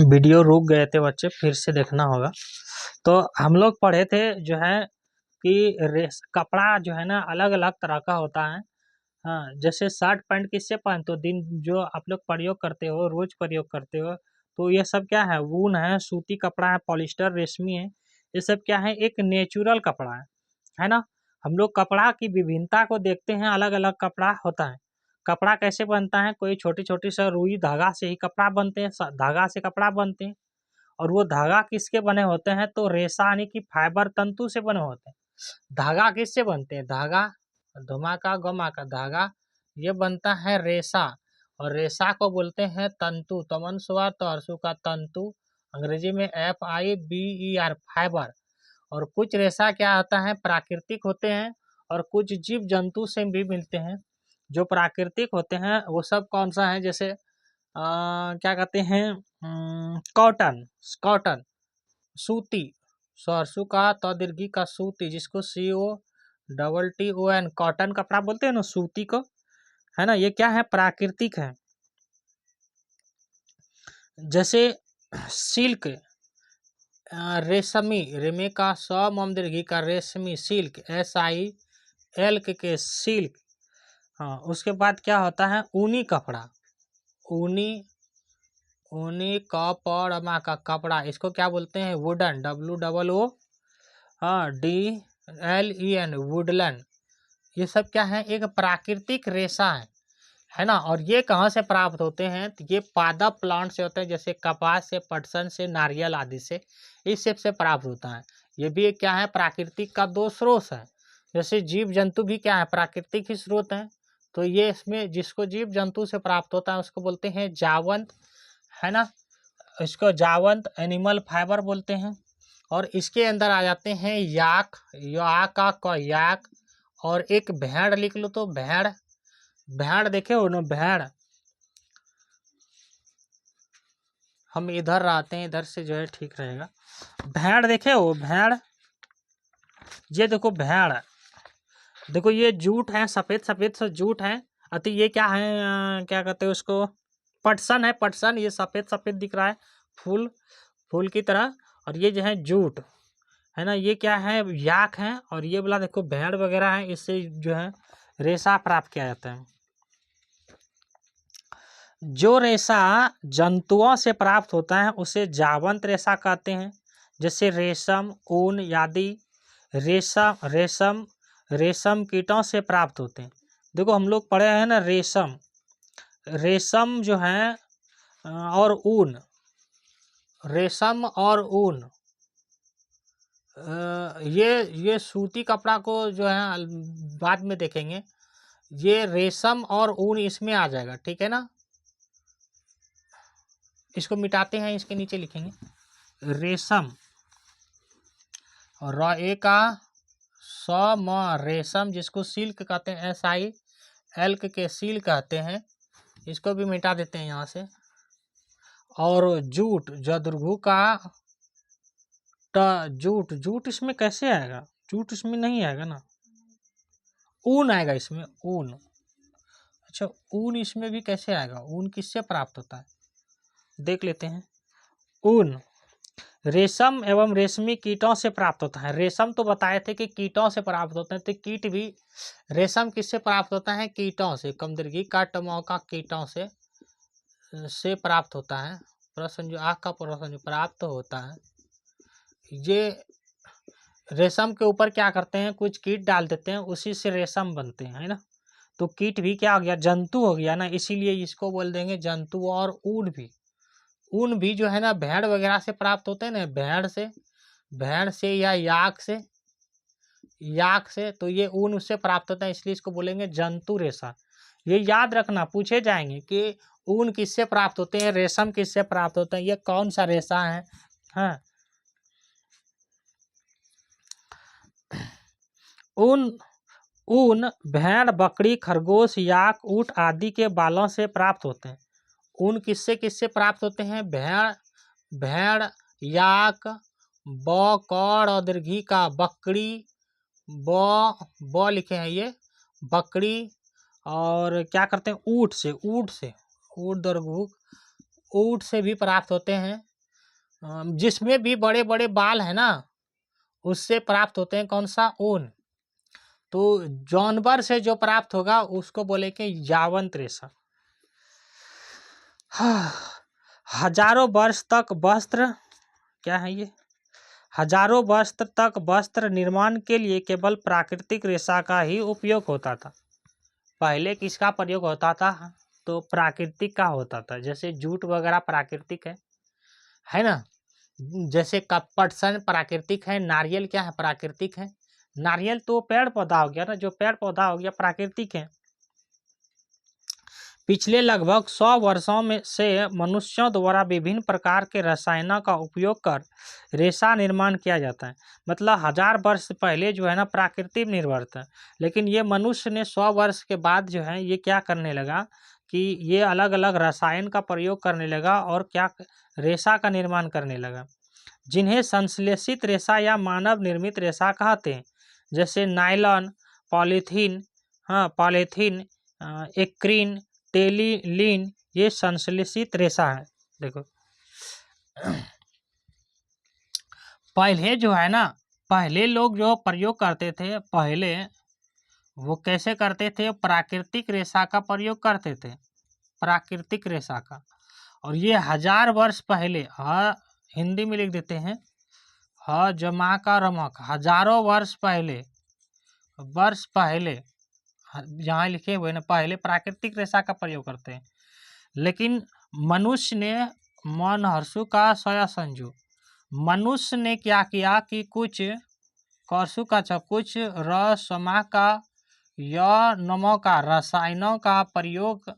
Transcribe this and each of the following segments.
Video रुक गए थे बच्चे, फिर से देखना होगा। तो हम लोग पढ़े थे जो है कि कपड़ा जो है ना अलग अलग तरह का होता है। हाँ, जैसे शर्ट पैंट किससे पहनते हो, दिन जो आप लोग प्रयोग करते हो, रोज प्रयोग करते हो, तो ये सब क्या है, वून है, सूती कपड़ा है, पॉलिस्टर, रेशमी है। ये सब क्या है, एक नेचुरल कपड़ा है ना। हम लोग कपड़ा की विभिन्नता को देखते हैं, अलग अलग कपड़ा होता है। कपड़ा कैसे बनता है, कोई छोटी छोटी सा रुई धागा से ही कपड़ा बनते हैं, धागा से कपड़ा बनते हैं। और वो धागा किसके बने होते हैं, तो रेशा यानी कि फाइबर तंतु से बने होते हैं। धागा किससे बनते हैं, धागा धुमाका गमाका धागा ये बनता है रेशा, और रेशा को बोलते हैं तंतु, तमन स्वा तरसु का तंतु, अंग्रेजी में FIBER फाइबर। और कुछ रेशा क्या होता है, प्राकृतिक होते हैं, और कुछ जीव जंतु से भी मिलते हैं। जो प्राकृतिक होते हैं वो सब कौन सा है, जैसे क्या कहते हैं, कॉटन, कॉटन, सूती, सरसों का दीर्घी का सूती, जिसको COTTON कॉटन कपड़ा बोलते हैं ना, सूती को, है ना। ये क्या है, प्राकृतिक है। जैसे सिल्क, रेशमी, रेमे का दीर्घी का रेशमी, सिल्क SILK के सिल्क। हाँ, उसके बाद क्या होता है, ऊनी कपड़ा, ऊनी, ऊनी कपड़ा का कपड़ा, इसको क्या बोलते हैं, वुडन, WOO DLEN वुडलन। ये सब क्या है, एक प्राकृतिक रेशा है ना। और ये कहाँ से प्राप्त होते हैं, तो ये पादप प्लांट से होते हैं, जैसे कपास से, पटसन से, नारियल आदि से, इस सब से प्राप्त होता है। ये भी एक क्या है, प्राकृतिक का दो स्रोत है। जैसे जीव जंतु भी क्या है, प्राकृतिक ही स्रोत है। तो ये इसमें जिसको जीव जंतु से प्राप्त होता है उसको बोलते हैं जावंत, है ना। इसको जावंत एनिमल फाइबर बोलते हैं। और इसके अंदर आ जाते हैं याक, याक, और एक भेड़ लिख लो, तो भेड़, भेड़ देखे हो ना, भेड़, हम इधर आते हैं, इधर से जो है ठीक रहेगा। भेड़ देखे हो, भेड़, ये देखो भेड़, देखो ये जूट है, सफेद सफेद सा जूट है। अति ये क्या है, क्या कहते हैं उसको, पटसन है, पटसन, ये सफेद सफेद दिख रहा है, फूल, फूल की तरह। और ये जो है जूट है ना, ये क्या है, याक है। और ये वाला देखो भेड़ वगैरह है, इससे जो है रेशा प्राप्त किया जाता है। जो रेशा जंतुओं से प्राप्त होता है उसे जावंत रेशा कहते हैं। जैसे रेशम, ऊन आदि रेशम कीटों से प्राप्त होते हैं। देखो हम लोग पढ़े हैं ना, रेशम, रेशम जो है और ऊन, रेशम और ऊन, ये सूती कपड़ा को जो है बाद में देखेंगे। ये रेशम और ऊन इसमें आ जाएगा, ठीक है ना। इसको मिटाते हैं, इसके नीचे लिखेंगे रेशम, र का रेशम, जिसको सिल्क कहते हैं, SILK के सिल कहते हैं। इसको भी मिटा देते हैं यहाँ से। और जूट, जदुर्घु का जूट, जूट इसमें कैसे आएगा, जूट इसमें नहीं आएगा ना, ऊन आएगा इसमें, ऊन। अच्छा, ऊन इसमें भी कैसे आएगा, ऊन किससे प्राप्त होता है, देख लेते हैं। ऊन रेशम एवं रेशमी कीटों से प्राप्त होता है। रेशम तो बताए थे कि कीटों से प्राप्त होते हैं, तो कीट भी, रेशम किससे प्राप्त होता है, कीटों से, कमदीर्घी का टमौका कीटों से प्राप्त होता है। प्रश्न जो आँख का प्रश्न प्राप्त होता है, ये रेशम के ऊपर क्या करते हैं, कुछ कीट डाल देते हैं, उसी से रेशम बनते हैं, है ना। तो कीट भी क्या हो गया, जंतु हो गया ना, इसीलिए इसको बोल देंगे जंतु। और ऊन भी जो है ना भेड़ वगैरह से प्राप्त होते हैं ना, भेड़ से या याक से, तो ये ऊन उससे प्राप्त होता है, इसलिए इसको बोलेंगे जंतु रेशा। ये याद रखना, पूछे जाएंगे कि ऊन किससे प्राप्त होते हैं, रेशम किससे प्राप्त होते हैं, ये कौन सा रेशा है। हाँ, ऊन भेड़, बकरी, खरगोश, याक, ऊँट आदि के बालों से प्राप्त होते हैं। ऊन किससे किससे प्राप्त होते हैं, भेड़, याक, बकड़ और दीर्घी का बकरी, ब लिखे हैं ये, बकरी और क्या करते हैं, ऊँट दरगूक ऊँट से भी प्राप्त होते हैं। जिसमें भी बड़े बड़े बाल है ना, उससे प्राप्त होते हैं कौन सा, ऊन। तो जानवर से जो प्राप्त होगा उसको बोले कि यावंत रेशा। हजारों वर्ष तक वस्त्र, क्या है ये, हजारों वर्ष तक वस्त्र निर्माण के लिए केवल प्राकृतिक रेशा का ही उपयोग होता था। पहले किसका प्रयोग होता था, तो प्राकृतिक का होता था। जैसे जूट वगैरह प्राकृतिक है ना। जैसे पटसन प्राकृतिक है, नारियल क्या है, प्राकृतिक है। नारियल तो पेड़ पौधा हो गया ना, जो पेड़ पौधा हो गया प्राकृतिक है। पिछले लगभग 100 वर्षों में से मनुष्यों द्वारा विभिन्न प्रकार के रसायनों का उपयोग कर रेशा निर्माण किया जाता है। मतलब 1000 वर्ष पहले जो है ना प्राकृतिक निर्भर था, लेकिन ये मनुष्य ने 100 वर्ष के बाद जो है ये क्या करने लगा कि ये अलग अलग रसायन का प्रयोग करने लगा और क्या, रेशा का निर्माण करने लगा, जिन्हें संश्लेषित रेशा या मानव निर्मित रेशा कहते हैं। जैसे नायलॉन, पॉलीथीन, पॉलीथीन, एक्रिन, टेलिलीन, ये संश्लेषित रेशा है। देखो पहले जो है ना, पहले लोग जो प्रयोग करते थे, पहले वो कैसे करते थे, प्राकृतिक रेशा का प्रयोग करते थे, प्राकृतिक रेशा का। और ये 1000 वर्ष पहले, हिंदी में लिख देते हैं, जमा का रमक, हजारों वर्ष पहले जहाँ लिखे हुए ना, पहले प्राकृतिक रेशा का प्रयोग करते हैं। लेकिन मनुष्य ने मन हर्षु का सया संजू, मनुष्य ने क्या किया कि कुछ करसु का कुछ रसमा का या नमों का रसायनों का प्रयोग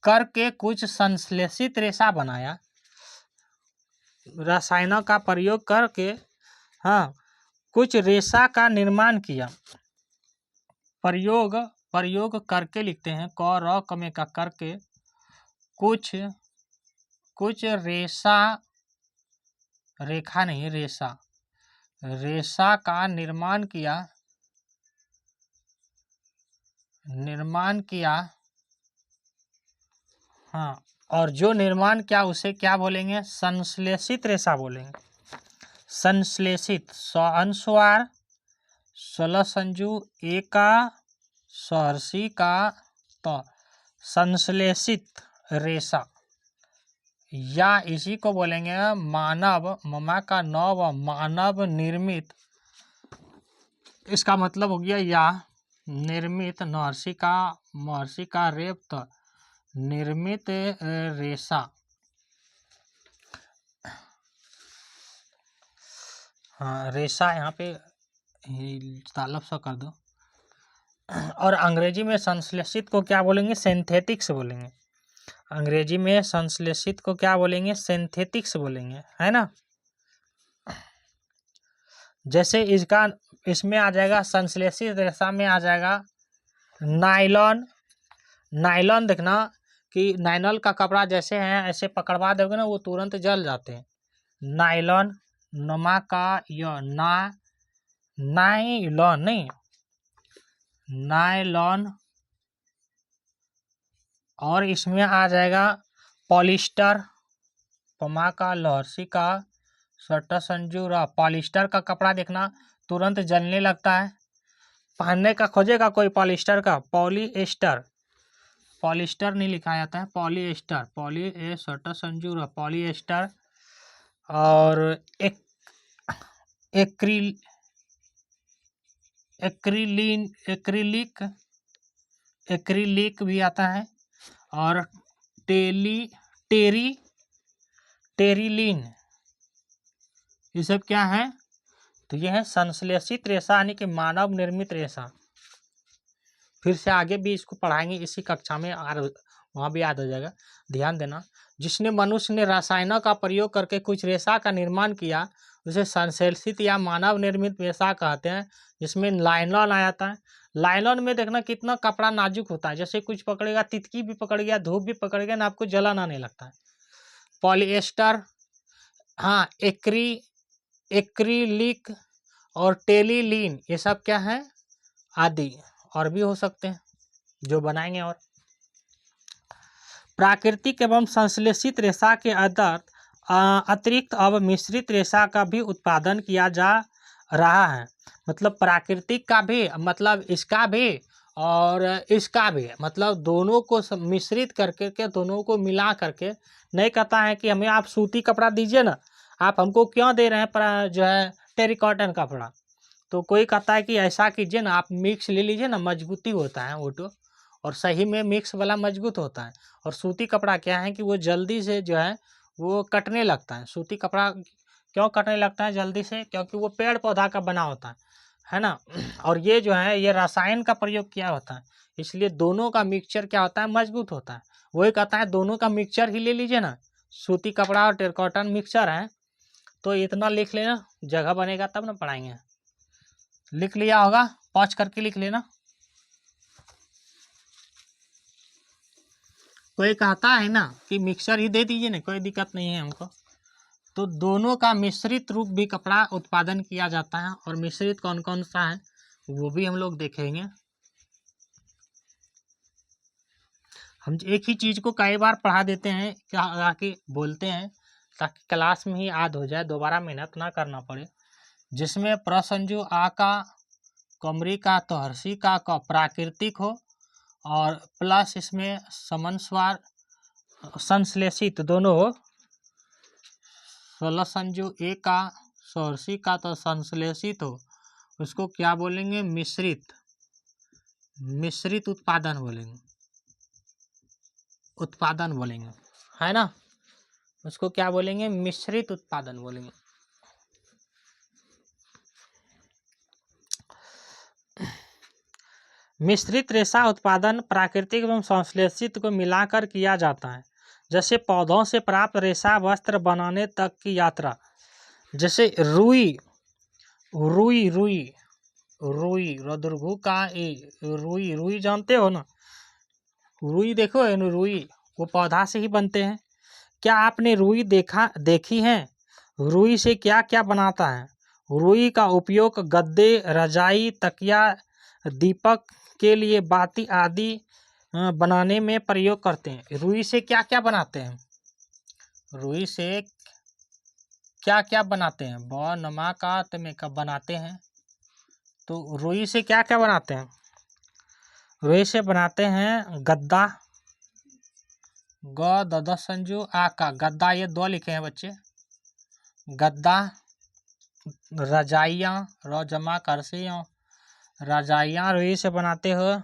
करके कुछ संश्लेषित रेशा बनाया। रसायनों का प्रयोग करके कुछ रेशा का निर्माण किया। प्रयोग करके लिखते हैं, क र कमे का करके, कुछ रेशा, रेखा नहीं, रेशा का निर्माण किया। और जो निर्माण किया उसे क्या बोलेंगे, संश्लेषित रेशा बोलेंगे। संश्लेषित, अनुस्वार संजू एका सहर्षी का, तो संश्लेषित रेशा, या इसी को बोलेंगे मानव, ममा का नव, मानव निर्मित। इसका मतलब हो गया या निर्मित, महर्षि का रेप, तो निर्मित रेशा। रेशा यहाँ पे तालब सा कर दो। और अंग्रेजी में संश्लेषित को क्या बोलेंगे, सिंथेटिक्स बोलेंगे। अंग्रेजी में संश्लेषित को क्या बोलेंगे, सिंथेटिक्स बोलेंगे, है ना। जैसे इसमें आ जाएगा, संश्लेषित रेशा में आ जाएगा नायलॉन देखना कि नायलॉन का कपड़ा जैसे है ऐसे पकड़वा दोगे ना, वो तुरंत जल जाते हैं। नायलॉन, नमा का या नायलॉन नहीं, नायलॉन। और इसमें आ जाएगा पॉलिस्टर, पमा का लहर्षी का सट्टा संजूरा। पॉलिस्टर का कपड़ा देखना तुरंत जलने लगता है, पहनने का खोजेगा कोई पॉलिस्टर का, पॉलिस्टर नहीं लिखा जाता है, पॉलिएस्टर, सट्टा संजूरा, पॉलिएस्टर। और एक्रिलिक भी आता है। और टेरिलीन, ये सब क्या है, तो ये है संश्लेषित रेशा, यानी कि मानव निर्मित रेशा। फिर से आगे भी इसको पढ़ाएंगे इसी कक्षा में, वहाँ भी याद हो जाएगा, ध्यान देना। जिसने मनुष्य ने रसायनों का प्रयोग करके कुछ रेशा का निर्माण किया उसे संश्लेषित या मानव निर्मित रेशा कहते हैं। जिसमें लाइनॉन आ जाता है। लाइनॉन में देखना कितना कपड़ा नाजुक होता है, जैसे कुछ पकड़ेगा, तितकी भी पकड़ गया, धूप भी पकड़ गया ना, आपको जलन आने लगता है। पॉलिएस्टर, एक्रिलिक और टेलिलीन, ये सब क्या है, आदि और भी हो सकते हैं जो बनाएंगे। और प्राकृतिक एवं संश्लेषित रेशा के अतिरिक्त अब मिश्रित रेशा का भी उत्पादन किया जा रहा है। मतलब प्राकृतिक का भी, मतलब इसका भी और इसका भी, मतलब दोनों को मिश्रित करके के दोनों को मिला करके। नहीं कहता है कि हमें आप सूती कपड़ा दीजिए ना, आप हमको क्यों दे रहे हैं पर जो है टेरिकॉटन कपड़ा। तो कोई कहता है कि ऐसा कीजिए ना, आप मिक्स ले लीजिए ना, मजबूती होता है वो तो, और सही में मिक्स वाला मजबूत होता है। और सूती कपड़ा क्या है कि वो जल्दी से जो है वो कटने लगता है। सूती कपड़ा क्यों कटने लगता है जल्दी से, क्योंकि वो पेड़ पौधा का बना होता है ना। और ये जो है ये रसायन का प्रयोग किया होता है, इसलिए दोनों का मिक्सचर क्या होता है, मजबूत होता है। वही कहता है दोनों का मिक्सचर ही ले लीजिए ना, सूती कपड़ा और टेरिकॉटन मिक्सचर है। तो इतना लिख लेना, जगह बनेगा तब ना पढ़ाएंगे। लिख लिया होगा, पॉज करके लिख लेना। कोई कहता है ना कि मिक्सर ही दे दीजिए ना, कोई दिक्कत नहीं है हमको। तो दोनों का मिश्रित रूप भी कपड़ा उत्पादन किया जाता है। और मिश्रित कौन कौन सा है वो भी हम लोग देखेंगे। हम एक ही चीज़ को कई बार पढ़ा देते हैं ताकि बोलते हैं, ताकि क्लास में ही याद हो जाए, दोबारा मेहनत ना करना पड़े। जिसमें प्रसंजु आ का, कमरी का, तोहरसी का प्राकृतिक हो, और प्लस इसमें समन्वय संश्लेषित दोनों हो। संजु ए का, सोरसी का तो संश्लेषित हो, उसको क्या बोलेंगे, मिश्रित, मिश्रित उत्पादन बोलेंगे, उत्पादन बोलेंगे, है ना। उसको क्या बोलेंगे, मिश्रित उत्पादन बोलेंगे। मिश्रित रेशा उत्पादन प्राकृतिक एवं संश्लेषित को मिलाकर किया जाता है। जैसे पौधों से प्राप्त रेशा वस्त्र बनाने तक की यात्रा। जैसे रुई, रुई रुई रुई रुद्रभु का रुई, रुई जानते हो ना, रुई देखो है ना, रुई वो पौधा से ही बनते हैं। क्या आपने रुई देखी है? रुई से क्या क्या बनाता है? रुई का उपयोग गद्दे, रजाई, तकिया, दीपक के लिए बाती आदि बनाने में प्रयोग करते हैं। रुई से क्या क्या बनाते हैं? रुई से क्या क्या बनाते हैं? नमा का में कब बनाते हैं। तो रुई से क्या क्या बनाते हैं? रुई से बनाते हैं गद्दा, ग संजू आ का गद्दा, ये दो लिखे हैं बच्चे, गद्दा, रजाइयाँ, जमा करसी, रजाइयाँ रुई से बनाते हो।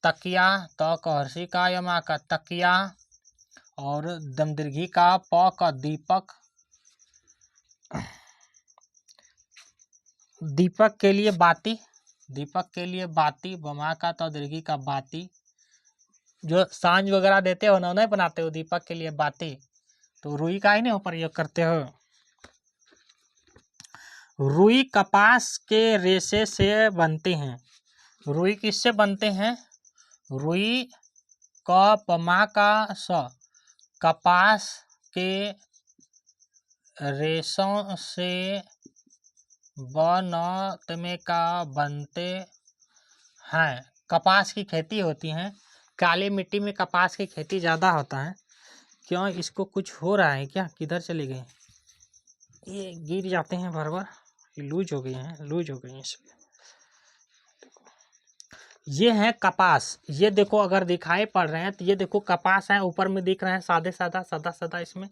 तकिया, तो कहरसी का यमा का तकिया, और दमदीर्घी का प का दीपक, दीपक के लिए बाती, दीपक के लिए बाती, बमा का तो दीर्घी का बाती, जो सांझ वगैरह देते हो ना, नहीं बनाते हो दीपक के लिए बाती, तो रुई का ही नहीं प्रयोग करते हो। रुई कपास के रेशे से बनते हैं। रुई किससे बनते हैं? रुई क पमा का स, कपास के रेशों से में का बनते हैं। कपास की खेती होती है, काली मिट्टी में कपास की खेती ज़्यादा होता है। क्यों, इसको कुछ हो रहा है क्या? किधर चले गए? ये गिर जाते हैं बार बार, लूज हो गए हैं, लूज हो गए हैं इसमें। ये है कपास, ये देखो अगर दिखाई पड़ रहे हैं तो ये देखो कपास है, ऊपर में दिख रहे हैं सादे सादा सादा सादा, इसमें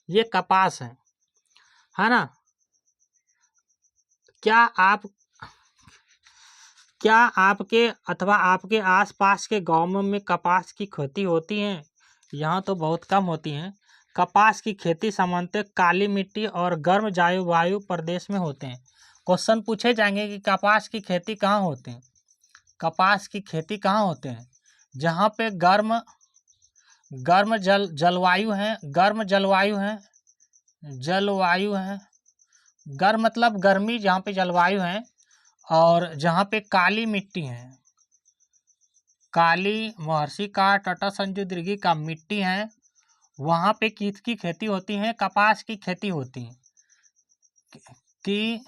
ये कपास है ना। क्या आपके अथवा आपके आसपास के गांवों में कपास की खेती होती है? यहाँ तो बहुत कम होती हैं। कपास की खेती सामान्यतः काली मिट्टी और गर्म जलवायु प्रदेश में होते हैं। क्वेश्चन पूछे जाएंगे कि कपास की खेती कहाँ होते हैं? कपास की खेती कहाँ होते हैं? जहाँ पे गर्म जलवायु है, गर्म जलवायु है, गर्म मतलब गर्मी, जहाँ पे जलवायु है, और जहाँ पे काली मिट्टी है, काली, महर्षि का, टाटा संजू दीर्घी का मिट्टी है, वहाँ पे किसकी खेती होती है? कपास की खेती होती है। की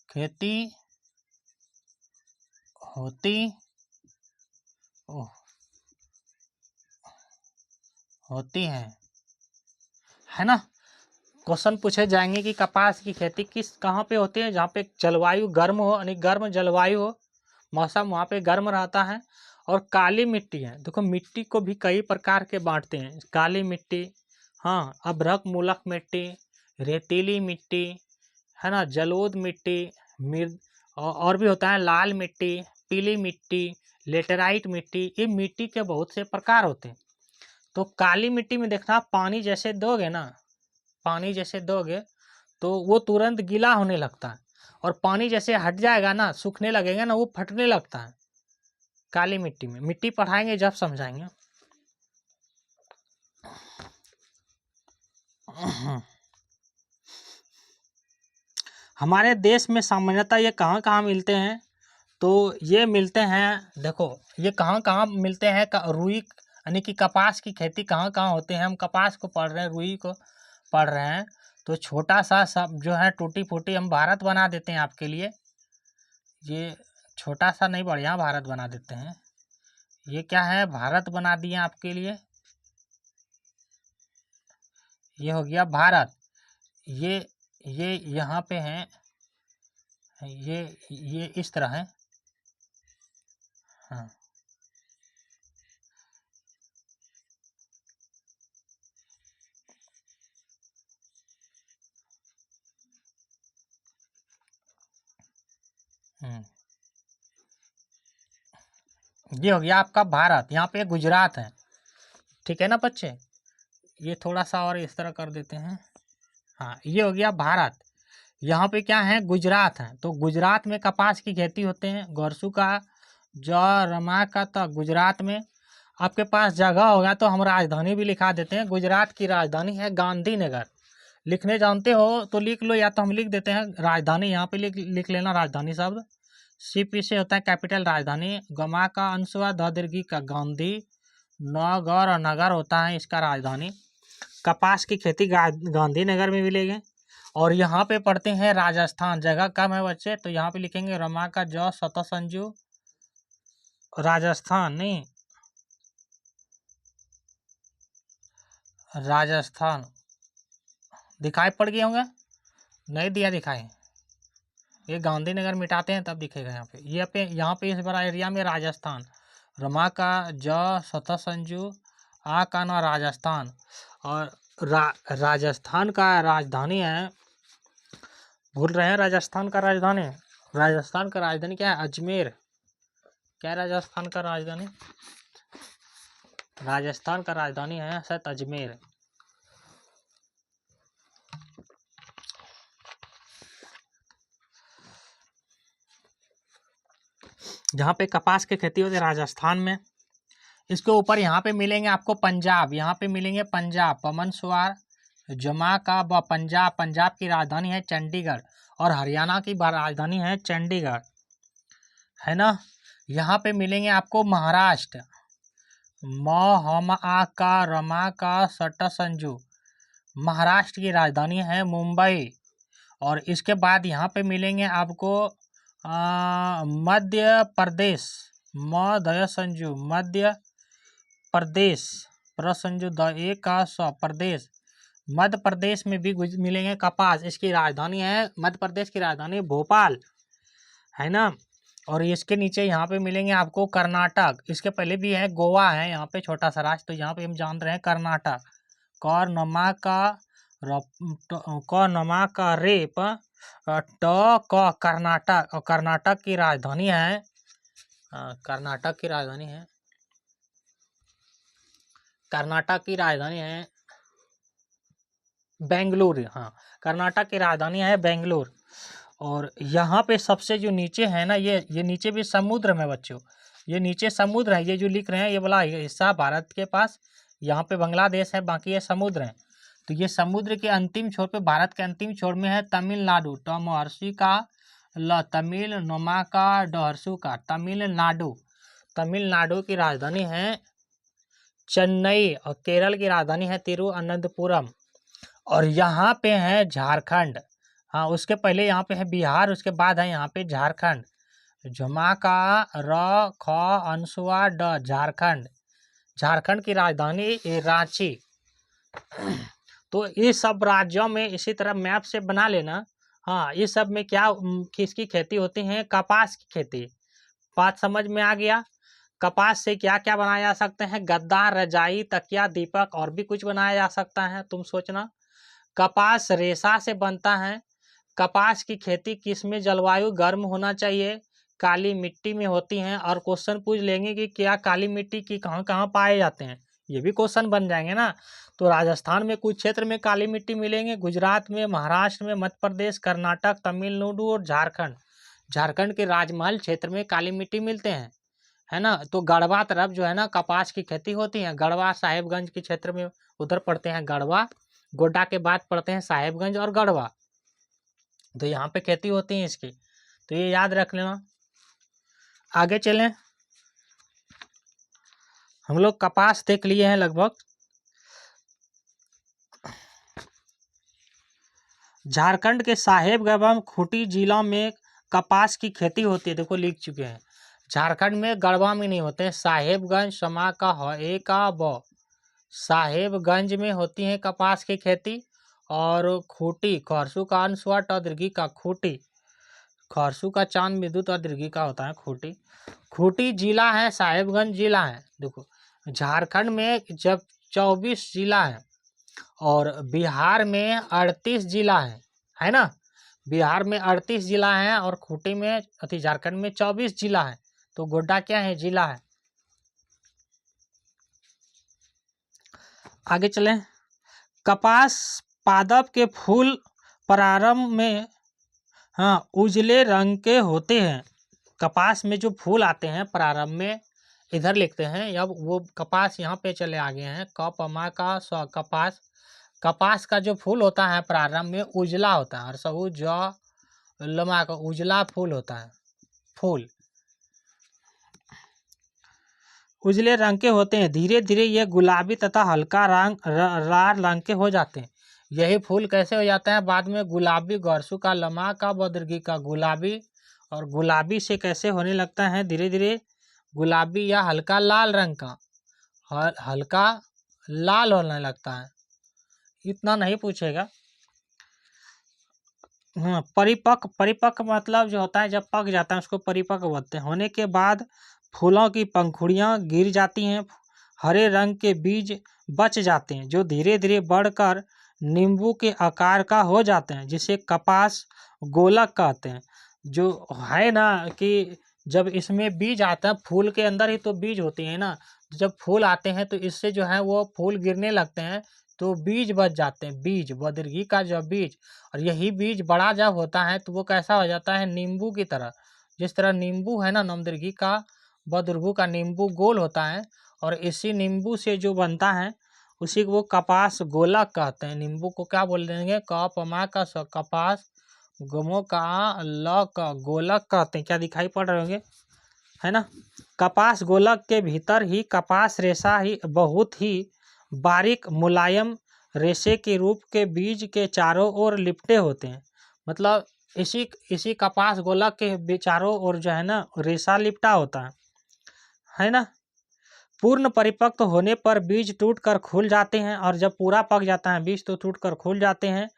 खेती होती होती है ना। क्वेश्चन पूछे जाएंगे कि कपास की खेती किस कहाँ पे होती है, जहाँ पे जलवायु गर्म हो, यानी गर्म जलवायु हो, मौसम वहाँ पे गर्म रहता है। और काली मिट्टी है, देखो मिट्टी को भी कई प्रकार के बांटते हैं, काली मिट्टी, हाँ, अभ्रक मूलक मिट्टी, रेतीली मिट्टी, है ना, जलोद मिट्टी, मिर्द और भी होता है लाल मिट्टी, पीली मिट्टी, लेटेराइट मिट्टी। ये मिट्टी के बहुत से प्रकार होते हैं। तो काली मिट्टी में देखना, पानी जैसे दोगे ना, पानी जैसे दोगे तो वो तुरंत गीला होने लगता है, और पानी जैसे हट जाएगा ना, सूखने लगेगा ना, वो फटने लगता है काली मिट्टी में। मिट्टी पढ़ाएंगे जब समझाएंगे। हमारे देश में सामान्यतः ये कहाँ कहाँ मिलते हैं, तो ये मिलते हैं, देखो ये कहाँ कहाँ मिलते हैं, रुई यानी कि कपास की खेती कहाँ कहाँ होते हैं। हम कपास को पढ़ रहे हैं, रुई को पढ़ रहे हैं, तो छोटा सा सब जो है टूटी फूटी हम भारत बना देते हैं आपके लिए। ये छोटा सा नहीं, बढ़िया भारत बना देते हैं। ये क्या है, भारत बना दिए आपके लिए, ये हो गया भारत। ये यहाँ पे है, ये इस तरह है, हाँ। ये हो गया आपका भारत, यहाँ पे गुजरात है, ठीक है ना बच्चे। ये थोड़ा सा और इस तरह कर देते हैं, हाँ, ये हो गया भारत। यहाँ पे क्या है, गुजरात है, तो गुजरात में कपास की खेती होते हैं, गोरसू का, जौ, रमा का। तो गुजरात में आपके पास जगह होगा तो हम राजधानी भी लिखा देते हैं। गुजरात की राजधानी है गांधीनगर। लिखने जानते हो तो लिख लो, या तो हम लिख देते हैं राजधानी, यहाँ पे लिख लेना राजधानी शब्द। सीपी से होता है कैपिटल राजधानी, गमा का अंश हुआ, द दीर्घी का गांधी, नौगौर और नगर होता है इसका राजधानी। कपास की खेती गांधीनगर में मिलेगी। और यहाँ पे पढ़ते हैं राजस्थान, जगह कम है बच्चे, तो यहाँ पे लिखेंगे रमा का जौ, शत संजू, राजस्थान नहीं, राजस्थान दिखाई पड़ गए होंगे, नहीं दिया दिखाई, ये गांधीनगर मिटाते हैं तब दिखेगा यहाँ पे। यहाँ पे इस बार एरिया में राजस्थान, रमा का ज, शत संजू, आ का ना राजस्थान। और राजस्थान का राजधानी है, भूल रहे हैं राजस्थान का राजधानी। राजस्थान का राजधानी क्या है, अजमेर। क्या राजस्थान का राजधानी, राजस्थान का राजधानी है शायद अजमेर। जहाँ पे कपास की खेती होती है राजस्थान में। इसके ऊपर यहाँ पे मिलेंगे आपको पंजाब, यहाँ पे मिलेंगे पंजाब, पमन सुवार, जमा का व पंजाब। पंजाब की राजधानी है चंडीगढ़, और हरियाणा की राजधानी है चंडीगढ़, है ना। यहाँ पे मिलेंगे आपको महाराष्ट्र, म, हम, आ का, रमा का, सट संजू। महाराष्ट्र की राजधानी है मुंबई। और इसके बाद यहाँ पे मिलेंगे आपको मध्य प्रदेश, म, दय संजू, मध्य प्रदेश, प्रसंजू द एक का स, प्रदेश। मध्य प्रदेश में भी मिलेंगे कपास, इसकी राजधानी है, मध्य प्रदेश की राजधानी भोपाल, है ना। और इसके नीचे यहाँ पे मिलेंगे आपको कर्नाटक, इसके पहले भी है गोवा है यहाँ पे, छोटा सा राज्य, तो यहाँ पे हम जान रहे हैं कर्नाटक। क नमा का रेप, ट क कर्नाटक, और कर्नाटक की राजधानी है, कर्नाटक की राजधानी है, कर्नाटक की राजधानी है बेंगलुरु, हाँ, कर्नाटक की राजधानी है बेंगलुरु। और यहाँ पे सबसे जो नीचे है ना, ये नीचे भी समुद्र में बच्चों, ये नीचे समुद्र है, ये जो लिख रहे हैं ये वाला हिस्सा भारत के पास, यहाँ पे बांग्लादेश है, बाकी ये समुद्र है। तो ये समुद्र के अंतिम छोर पे, भारत के अंतिम छोर में है तमिलनाडु, टमहर्षि का ल, तमिल, नोमा का, डहर्सु का, तमिलनाडु। तमिलनाडु की राजधानी है चेन्नई, और केरल की राजधानी है तिरुअनंतपुरम। और यहाँ पे है झारखंड, हाँ, उसके पहले यहाँ पे है बिहार, उसके बाद है यहाँ पे झारखंड। झुमा का र ख अंशुआ ड झारखंड। झारखंड की राजधानी रांची। तो इस सब राज्यों में इसी तरह मैप से बना लेना। हाँ, इस सब में क्या किसकी खेती होती है? कपास की खेती। बात समझ में आ गया? कपास से क्या क्या बनाया जा सकते हैं? गद्दा, रजाई, तकिया, दीपक और भी कुछ बनाया जा सकता है। तुम सोचना। कपास रेशा से बनता है। कपास की खेती किस में जलवायु गर्म होना चाहिए? काली मिट्टी में होती हैं। और क्वेश्चन पूछ लेंगे कि क्या काली मिट्टी की कहाँ कहाँ पाए जाते हैं, ये भी क्वेश्चन बन जाएंगे ना। तो राजस्थान में कुछ क्षेत्र में काली मिट्टी मिलेंगे, गुजरात में, महाराष्ट्र में, मध्य प्रदेश, कर्नाटक, तमिलनाडु और झारखंड। झारखंड के राजमहल क्षेत्र में काली मिट्टी मिलते हैं, है ना। तो गढ़वा तरफ जो है ना कपास की खेती होती है। गढ़वा साहेबगंज के क्षेत्र में उधर पड़ते हैं गढ़वा, गोड्डा के बाद पड़ते हैं साहेबगंज और गढ़वा। तो यहाँ पे खेती होती है इसकी, तो ये याद रख लेना। आगे चलें। हम लोग कपास देख लिए हैं लगभग। झारखंड के साहेबगंज एवं खूंटी जिला में कपास की खेती होती है। देखो लिख चुके हैं। झारखंड में गढ़वा में नहीं होते हैं। साहेबगंज समा का ह ए का ब, साहेबगंज में होती है कपास की खेती। और खूंटी, खरसू का अंशुआ ट दीर्घी का खूंटी, खरसू का चांद विद्युत और दीर्घी का होता है खूंटी। खूंटी जिला है, साहेबगंज जिला है। देखो झारखंड में जब 24 जिला है और बिहार में 38 जिला है ना। बिहार में 38 जिला है और खूंटी में झारखंड में 24 जिला है। तो गोड्डा क्या है? जिला है। आगे चलें। कपास पादप के फूल प्रारंभ में उजले रंग के होते हैं। कपास में जो फूल आते हैं प्रारंभ में, इधर लिखते हैं। अब वो कपास यहाँ पे चले आ गए हैं। कपमा का स कपास। कपास का जो फूल होता है प्रारंभ में उजला होता है। और सहू ज लमा का उजला फूल होता है। फूल उजले रंग के होते हैं। धीरे धीरे ये गुलाबी तथा हल्का लाल रंग के हो जाते हैं। यही फूल कैसे हो जाता है बाद में? गुलाबी, गरसू का, लमा का, बदरगी का गुलाबी। और गुलाबी से कैसे होने लगता है? धीरे धीरे गुलाबी या हल्का लाल रंग का, हल्का लाल होने लगता है। इतना नहीं पूछेगा। हाँ, परिपक्व मतलब जो होता है जब पक जाता है उसको परिपक्व बोलते हैं। होने के बाद फूलों की पंखुड़ियाँ गिर जाती हैं। हरे रंग के बीज बच जाते हैं जो धीरे धीरे बढ़कर नींबू के आकार का हो जाते हैं, जिसे कपास गोलक कहते हैं। जो है ना कि जब इसमें बीज आता है, फूल के अंदर ही तो बीज होती है ना। जब फूल आते हैं तो इससे जो है वो फूल गिरने लगते हैं तो बीज बच जाते हैं। बीज, बदरगी का जब बीज, और यही बीज बड़ा जब होता है तो वो कैसा हो जाता है? नींबू की तरह। जिस तरह नींबू है ना, नमदीर्घी का, बदुर्घू का नींबू गोल होता है। और इसी नींबू से जो बनता है उसी को वो कपास गोलक कहते हैं। नींबू को क्या बोल देंगे? कपमा का स कपास, गमो का ल का गोलक कहते हैं। क्या दिखाई पड़ रहे होंगे, है ना। कपास गोलक के भीतर ही कपास रेशा ही बहुत ही बारीक मुलायम रेशे के रूप के बीज के चारों ओर लिपटे होते हैं। मतलब इसी कपास गोलक के चारों ओर जो है ना रेशा लिपटा होता है ना। पूर्ण परिपक्व होने पर बीज टूटकर खुल जाते हैं। और जब पूरा पक जाता है बीज तो टूटकर खुल जाते हैं।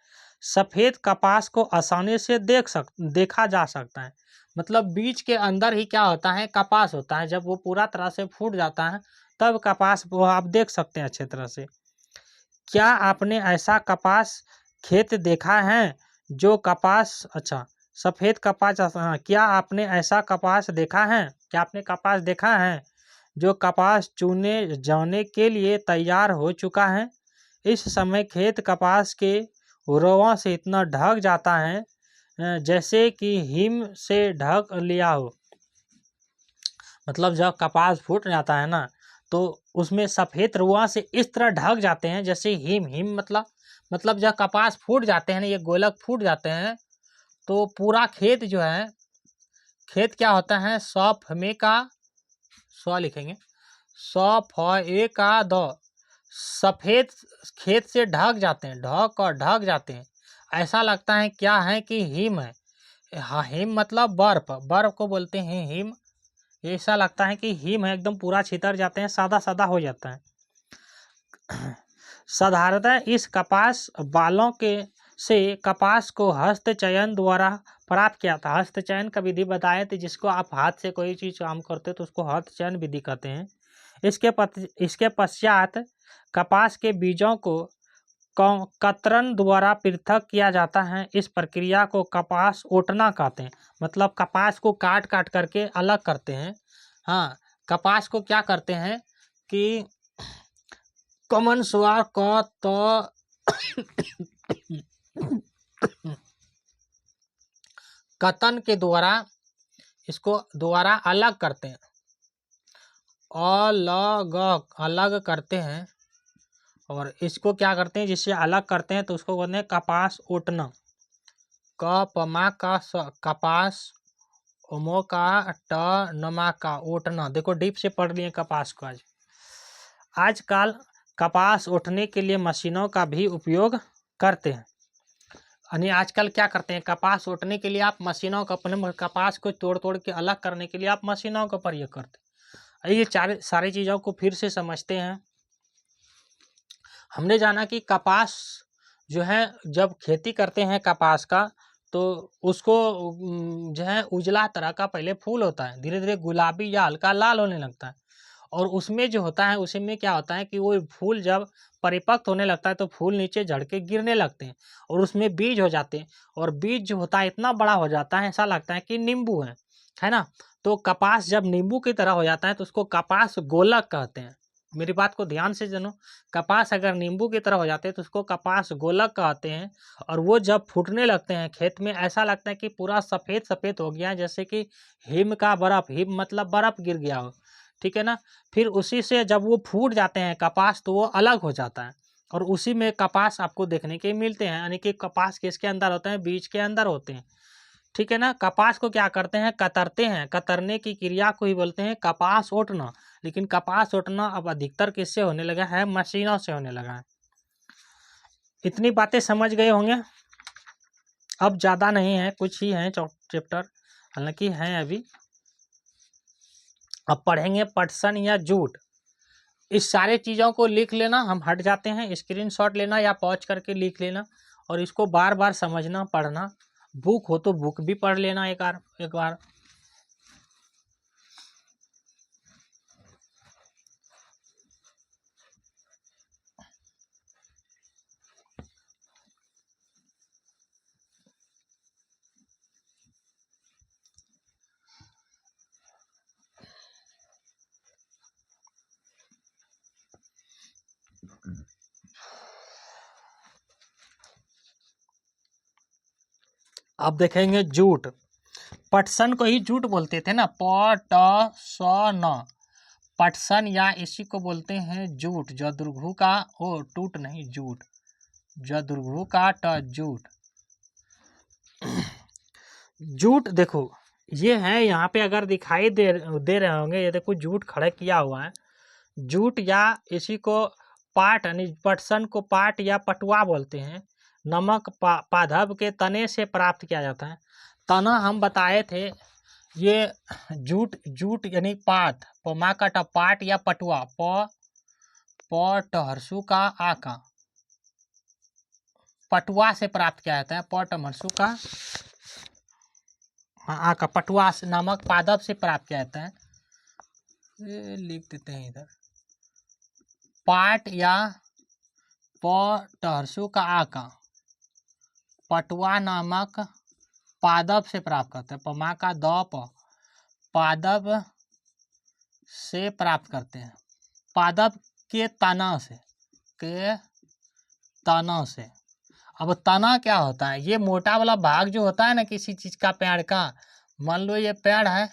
सफ़ेद कपास को आसानी से देखा जा सकता है। मतलब बीज के अंदर ही क्या होता है? कपास होता है। जब वो पूरा तरह से फूट जाता है तब कपास वो आप देख सकते हैं अच्छे तरह से। क्या आपने ऐसा कपास खेत देखा है जो कपास सफ़ेद कपास? हाँ, क्या आपने ऐसा कपास देखा है? क्या आपने कपास देखा है जो कपास चुने जाने के लिए तैयार हो चुका है? इस समय खेत कपास के रोवों से इतना ढक जाता है जैसे कि हिम से ढक लिया हो। मतलब जब कपास फूट जाता है ना तो उसमें सफ़ेद रुआ से इस तरह ढक जाते हैं जैसे हिम मतलब जब कपास फूट जाते हैं ना, ये गोलक फूट जाते हैं तो पूरा खेत जो है, खेत क्या होता है? सौ में का स्व लिखेंगे, फ का द, सफ़ेद खेत से ढक जाते हैं, ढक जाते हैं। ऐसा लगता है क्या है कि हिम है। हाँ, हिम मतलब बर्फ, बर्फ को बोलते हैं हिम। ऐसा लगता है कि हिम है, एकदम पूरा छितर जाते हैं, सादा सादा हो जाता है। साधारणतः इस कपास बालों के से कपास को हस्तचयन द्वारा प्राप्त किया था। हस्तचयन का विधि बताए थे, जिसको आप हाथ से कोई चीज काम करते हो तो उसको हस्तचयन विधि कहते हैं। इसके पश्चात कपास के बीजों को कतरन द्वारा पृथक किया जाता है। इस प्रक्रिया को कपास ओटना कहते हैं। मतलब कपास को काट काट करके अलग करते हैं। हाँ, कपास को क्या करते हैं कि कमन स्वर क त कतन के द्वारा इसको दोबारा अलग करते हैं, अलग अलग करते हैं। और इसको क्या करते हैं, जिससे अलग करते हैं तो उसको बोलते हैं कपास ओटना। कपमा का कपास, ओमो का ट नमा का ओटना। देखो डीप से पढ़ लिए कपास को। आजकल कपास ओटने के लिए मशीनों का भी उपयोग करते हैं। यानी आजकल क्या करते हैं, कपास ओटने के लिए आप मशीनों का, अपने कपास को तोड़ तोड़ के अलग करने के लिए आप मशीनों का प्रयोग करते हैं। ये सारी चीज़ों को फिर से समझते हैं। हमने जाना कि कपास जो है, जब खेती करते हैं कपास का, तो उसको जो है उजला तरह का पहले फूल होता है, धीरे धीरे गुलाबी या हल्का लाल होने लगता है। और उसमें जो होता है, उसी में क्या होता है कि वो फूल जब परिपक्व होने लगता है तो फूल नीचे झड़ के गिरने लगते हैं और उसमें बीज हो जाते हैं। और बीज जो होता है इतना बड़ा हो जाता है, ऐसा लगता है कि नींबू है ना। तो कपास जब नींबू की तरह हो जाता है तो उसको कपास गोलक कहते हैं। मेरी बात को ध्यान से सुनो। कपास अगर नींबू की तरह हो जाते हैं तो उसको कपास गोलक कहते हैं। और वो जब फूटने लगते हैं खेत में, ऐसा लगता है कि पूरा सफ़ेद सफ़ेद हो गया है, जैसे कि हिम का बर्फ, हिम मतलब बर्फ गिर गया हो, ठीक है ना। फिर उसी से जब वो फूट जाते हैं कपास, तो वो अलग हो जाता है और उसी में कपास आपको देखने के मिलते हैं। यानी कि कपास किसके अंदर होते हैं, बीज के अंदर होते हैं, ठीक है ना। कपास को क्या करते हैं, कतरते हैं। कतरने की क्रिया को ही बोलते हैं कपास ओटना। लेकिन कपास ओटना अब अधिकतर किससे होने लगा है, मशीनों से होने लगा है। इतनी बातें समझ गए होंगे। अब ज़्यादा नहीं है, कुछ ही है चैप्टर, हालांकि हैं अभी। अब पढ़ेंगे पटसन या जूट। इस सारे चीज़ों को लिख लेना, हम हट जाते हैं, स्क्रीनशॉट लेना या पॉज करके लिख लेना और इसको बार बार समझना, पढ़ना। बुक हो तो बुक भी पढ़ लेना एक बार। अब देखेंगे जूट। पटसन को ही जूट बोलते थे ना, पटसन। पटसन या इसी को बोलते हैं जूट। जदुर्घु का ओ टूट नहीं, जूट, जदुर्घु का ट जूट। जूट देखो ये है, यहाँ पे अगर दिखाई दे रहे होंगे, ये देखो जूट खड़ा किया हुआ है। जूट या इसी को पाट, यानी पटसन को पाट या पटुआ बोलते हैं। नमक पादप के तने से प्राप्त किया जाता है। तना हम बताए थे, ये जूट, जूट यानी पाट, पमा का ट पाट या पटुआ, टहरसू का आका, पटुआ से प्राप्त किया जाता है। टमरसू का आका, पटुआ से नामक पादप से प्राप्त किया जाता है। ये लिख देते हैं इधर, पाट या टहरसू का आका पटुआ नामक पादप से प्राप्त करते हैं। पमा का द पादप से प्राप्त करते हैं। पादप के तना से, के तना से। अब तना क्या होता है, ये मोटा वाला भाग जो होता है ना किसी चीज का, पेड़ का, मान लो ये पेड़ है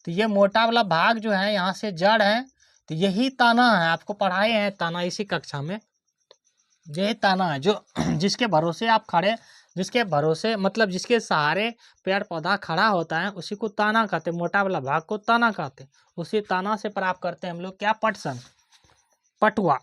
तो ये मोटा वाला भाग जो है यहाँ से जड़ है, तो यही तना है। आपको पढ़ाए हैं तना इसी कक्षा में। यही तना है जो जिसके भरोसे आप खड़े, जिसके भरोसे मतलब जिसके सहारे पेड़ पौधा खड़ा होता है, उसी को तना कहते हैं। मोटा वाला भाग को तना कहते हैं। उसी तना से प्राप्त करते हैं हम लोग क्या, पटसन, पटुआ।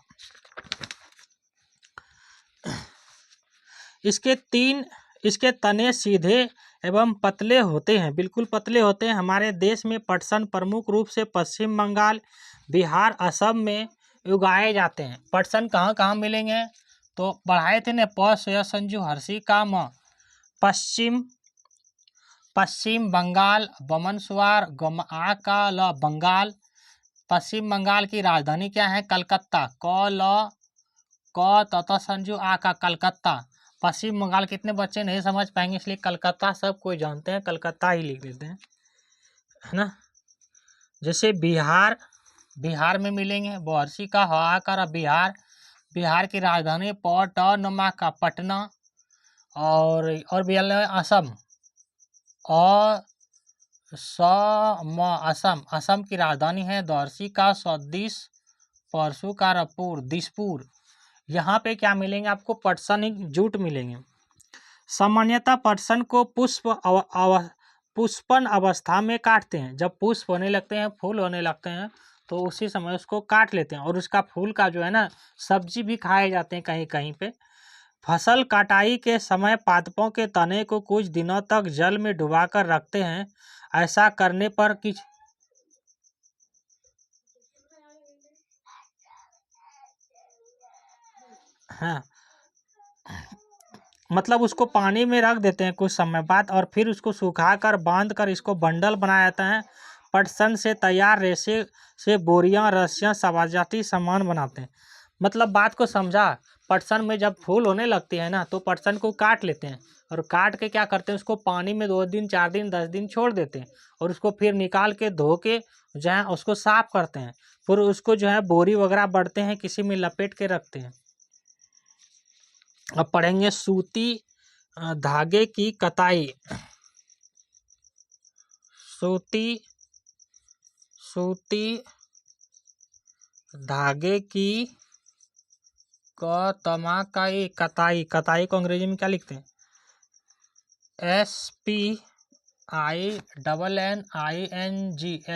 इसके तने सीधे एवं पतले होते हैं, बिल्कुल पतले होते हैं। हमारे देश में पटसन प्रमुख रूप से पश्चिम बंगाल, बिहार, असम में उगाए जाते हैं। पटसन कहाँ कहाँ मिलेंगे तो बढ़ाए थे ने प सोया संजू हर्षी का म। पश्चिम बंगाल, बमन सुवार, गम आ का ल बंगाल। पश्चिम बंगाल की राजधानी क्या है कलकत्ता, क ल क तथा संजू आ का कलकत्ता। पश्चिम बंगाल कितने बच्चे नहीं समझ पाएंगे इसलिए कलकत्ता सब कोई जानते हैं, कलकत्ता ही लिख देते हैं, है ना। जैसे बिहार में मिलेंगे बहरसी का हवा का बिहार की राजधानी पटनमा का पटना। और भी असम असम की राजधानी है दौरसी का सौदिश, परसू का रपुर, दिसपुर। यहाँ पे क्या मिलेंगे आपको पटसन जूट मिलेंगे। सामान्यतः पटसन को पुष्पन अवस्था में काटते हैं। जब पुष्प होने लगते हैं, फूल होने लगते हैं तो उसी समय उसको काट लेते हैं और उसका फूल का जो है ना सब्जी भी खाए जाते हैं कहीं कहीं पे। फसल कटाई के समय पादपों के तने को कुछ दिनों तक जल में डुबाकर रखते हैं। ऐसा करने पर मतलब उसको पानी में रख देते हैं कुछ समय बाद और फिर उसको सुखाकर बांधकर इसको बंडल बनाया जाता है। पटसन से तैयार रेशे से बोरियां, रस्सियां, सजावटी सामान बनाते हैं। मतलब बात को समझा। पटसन में जब फूल होने लगती है ना तो पटसन को काट लेते हैं और काट के क्या करते हैं उसको पानी में 2 दिन 4 दिन 10 दिन छोड़ देते हैं और उसको फिर निकाल के धो के जो है उसको साफ करते हैं। फिर उसको जो है बोरी वगैरह बढ़ते हैं, किसी में लपेट के रखते हैं। अब पढ़ेंगे सूती धागे की कताई। सूती धागे की कताई को अंग्रेजी में क्या लिखते हैं SPINNING,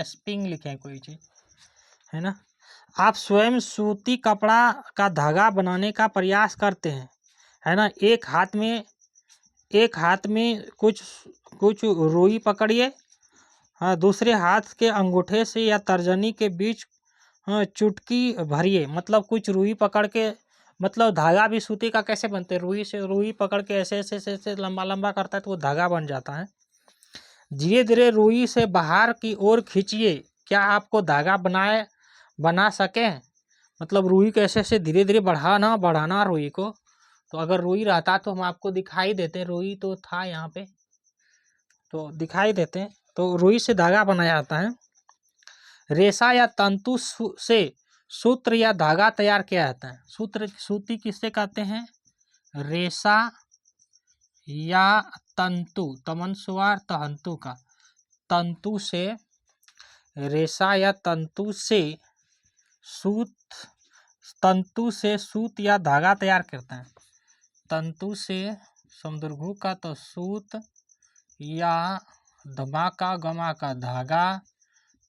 स्पिंग लिखे हैं कोई चीज, है ना। आप स्वयं सूती कपड़ा का धागा बनाने का प्रयास करते हैं, है ना। एक हाथ में कुछ रुई पकड़िए, हाँ, दूसरे हाथ के अंगूठे से या तर्जनी के बीच चुटकी भरिए। मतलब कुछ रुई पकड़ के, मतलब धागा भी सूती का कैसे बनते हैं, रुई पकड़ के ऐसे ऐसे ऐसे लंबा लंबा करता है तो वो धागा बन जाता है। धीरे धीरे रुई से बाहर की ओर खींचिए। क्या आपको धागा बना सके, मतलब रुई को ऐसे ऐसे धीरे धीरे बढ़ाना रुई को। तो अगर रुई रहता तो हम आपको दिखाई देते, रुई तो था यहाँ पे तो दिखाई देते। तो रुई से धागा बनाया जाता है। रेशा या तंतु से सूत्र या धागा तैयार किया जाता है। सूती किससे कहते हैं, रेशा या तंतु, तमनसुआर तहंतु का, तंतु से, रेशा या तंतु से सूत या धागा तैयार करते हैं। तंतु से समदुर्घु का तो सूत या धमाका गमा का धागा,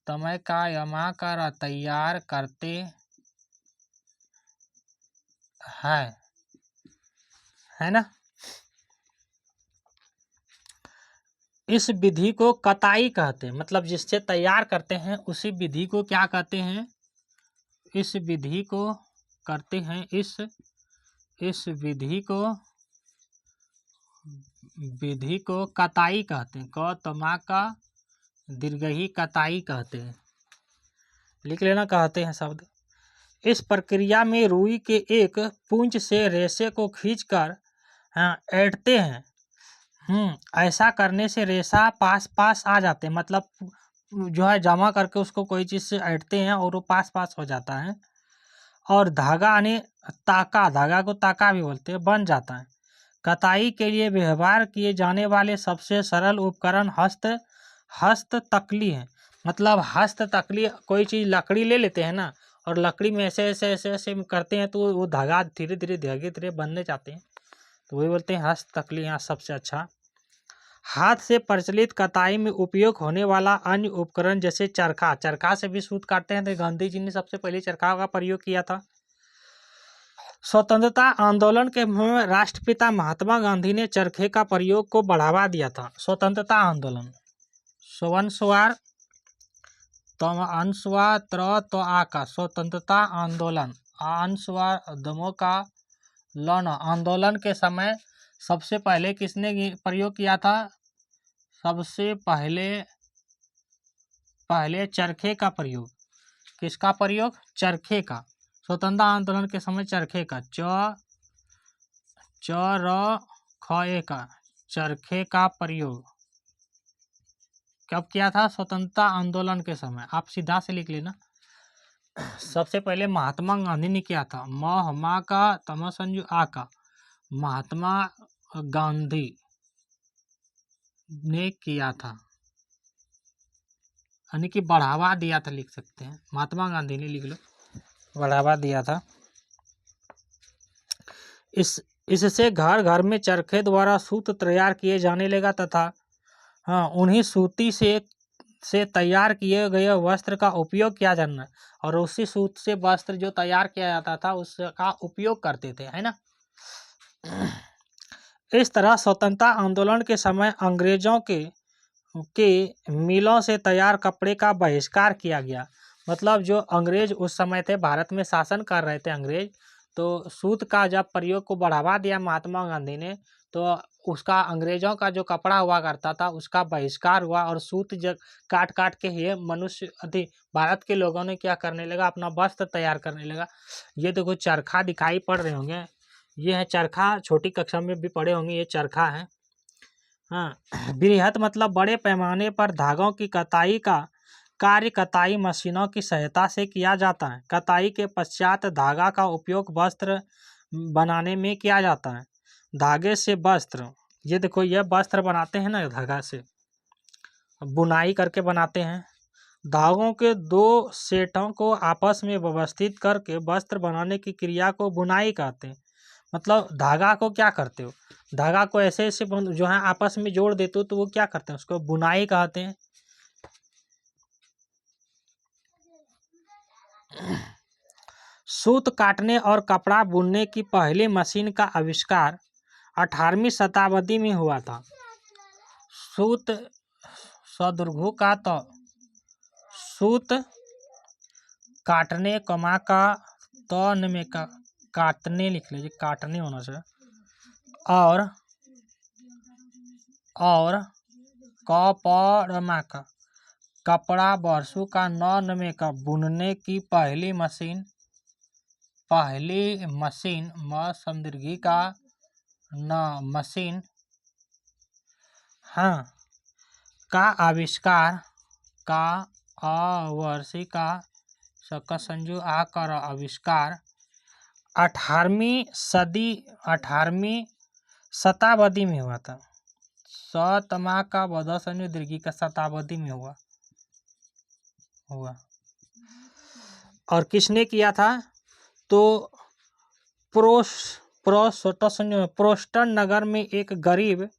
तमय का यमा का तैयार करते हैं, है ना। इस विधि को कताई कहते हैं, मतलब जिससे तैयार करते हैं उसी विधि को क्या कहते हैं, इस विधि को करते हैं, इस विधि को कताई कहते हैं। क तमा का दीर्घही कताई कहते हैं, लिख लेना, कहते हैं शब्द। इस प्रक्रिया में रुई के एक पूंछ से रेशे को खींचकर ऐंठते हैं। ऐसा करने से रेशा पास आ जाते हैं, मतलब जो है जमा करके उसको कोई चीज़ से ऐंठते हैं और वो पास हो जाता है। और धागा यानी धागा को ताका भी बोलते हैं, बन जाता है। कताई के लिए व्यवहार किए जाने वाले सबसे सरल उपकरण हस्त तकली है। मतलब हस्त तकली, कोई चीज़ लकड़ी ले लेते हैं ना और लकड़ी में ऐसे ऐसे ऐसे ऐसे करते हैं तो वो धागा धीरे धीरे बनने जाते हैं, तो वही बोलते हैं हस्त तकली यहाँ सबसे अच्छा। हाथ से प्रचलित कताई में उपयोग होने वाला अन्य उपकरण जैसे चरखा से भी सूत काटते हैं। तो गांधी जी ने सबसे पहले चरखा का प्रयोग किया था। स्वतंत्रता आंदोलन के में राष्ट्रपिता महात्मा गांधी ने चरखे का प्रयोग को बढ़ावा दिया था। स्वतंत्रता आंदोलन स्वंस्वार अंशवा त्र तो आका स्वतंत्रता आंदोलन अंशवार दमो का लन आंदोलन के समय सबसे पहले किसने प्रयोग किया था? सबसे पहले चरखे का प्रयोग। किसका प्रयोग? चरखे का। स्वतंत्रता आंदोलन के समय चरखे का खे का चरखे का प्रयोग कब किया था? स्वतंत्रता आंदोलन के समय। आप सीधा से लिख लेना। सबसे पहले महात्मा गांधी ने किया था। मा का तमा संजू आ का महात्मा गांधी ने किया था, यानी कि बढ़ावा दिया था, लिख सकते हैं। महात्मा गांधी ने लिख लो, बढ़ावा दिया था। इससे घर घर में चरखे द्वारा सूत तैयार किए जाने लगा तथा उन्हीं सूती से तैयार किए गए वस्त्र का उपयोग किया जाना और उसी सूत से वस्त्र जो तैयार किया जाता था उसका उपयोग करते थे, है ना। इस तरह स्वतंत्रता आंदोलन के समय अंग्रेजों के मिलों से तैयार कपड़े का बहिष्कार किया गया। मतलब जो अंग्रेज उस समय थे, भारत में शासन कर रहे थे अंग्रेज, तो सूत का जब प्रयोग को बढ़ावा दिया महात्मा गांधी ने, तो उसका अंग्रेजों का जो कपड़ा हुआ करता था उसका बहिष्कार हुआ और सूत काट काट के ये मनुष्य भारत के लोगों ने क्या करने लगा? अपना वस्त्र तैयार करने लगा। ये देखो चरखा दिखाई पड़ रहे होंगे, ये है चरखा, छोटी कक्षा में भी पढ़े होंगे, ये चरखा है। बृहत मतलब बड़े पैमाने पर धागों की कताई का कार्य कताई मशीनों की सहायता से किया जाता है। कताई के पश्चात धागा का उपयोग वस्त्र बनाने में किया जाता है। धागे से वस्त्र, ये देखो ये वस्त्र बनाते हैं ना, धागा से बुनाई करके बनाते हैं। धागों के दो सेटों को आपस में व्यवस्थित करके वस्त्र बनाने की क्रिया को बुनाई कहते हैं। मतलब धागा को क्या करते हो? धागा को ऐसे ऐसे जो है आपस में जोड़ देते हो, तो वो क्या करते हैं? उसको बुनाई कहते हैं। सूत काटने और कपड़ा बुनने की पहली मशीन का आविष्कार 18वीं शताब्दी में हुआ था। सूत सदुर्घु का तो सूत काटने कमा का तन में का काटने लिख लीजिए, काटने होना चाहिए, और कपड़मा का कपड़ा बरसू का नौन में का बुनने की पहली मशीन म समदीर्घी का न मशीन का आविष्कार का अवर्षी का सका संजू आकर आविष्कार 18वीं शताब्दी में हुआ था। सतमा का बधा संजू दीर्घी का शताब्दी में हुआ। और किसने किया था? तो प्रोस्टन नगर में एक गरीब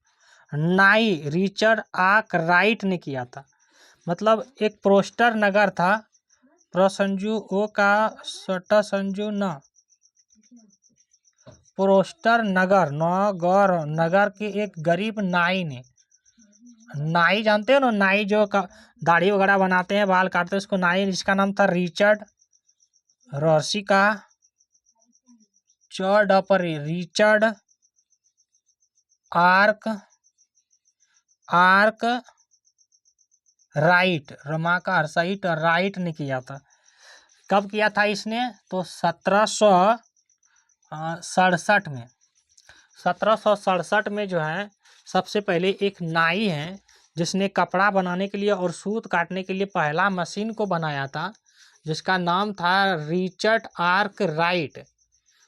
नाई रिचर्ड आर्क राइट ने किया था। मतलब एक प्रोस्टर नगर था, प्रोसंजू ओ का सटा संजू न प्रोस्टर नगर के एक गरीब नाई जानते हो ना, नाई जो दाढ़ी वगैरह बनाते हैं, बाल काटते हैं, उसको नाई, जिसका नाम था रिचर्ड रॉसी का रिचर्ड आर्क राइट, रमा का हर्षाइट राइट ने किया था। कब किया था इसने? तो 1767 में। 1767 में जो है सबसे पहले एक नाई है जिसने कपड़ा बनाने के लिए और सूत काटने के लिए पहला मशीन को बनाया था, जिसका नाम था रिचर्ड आर्क राइट।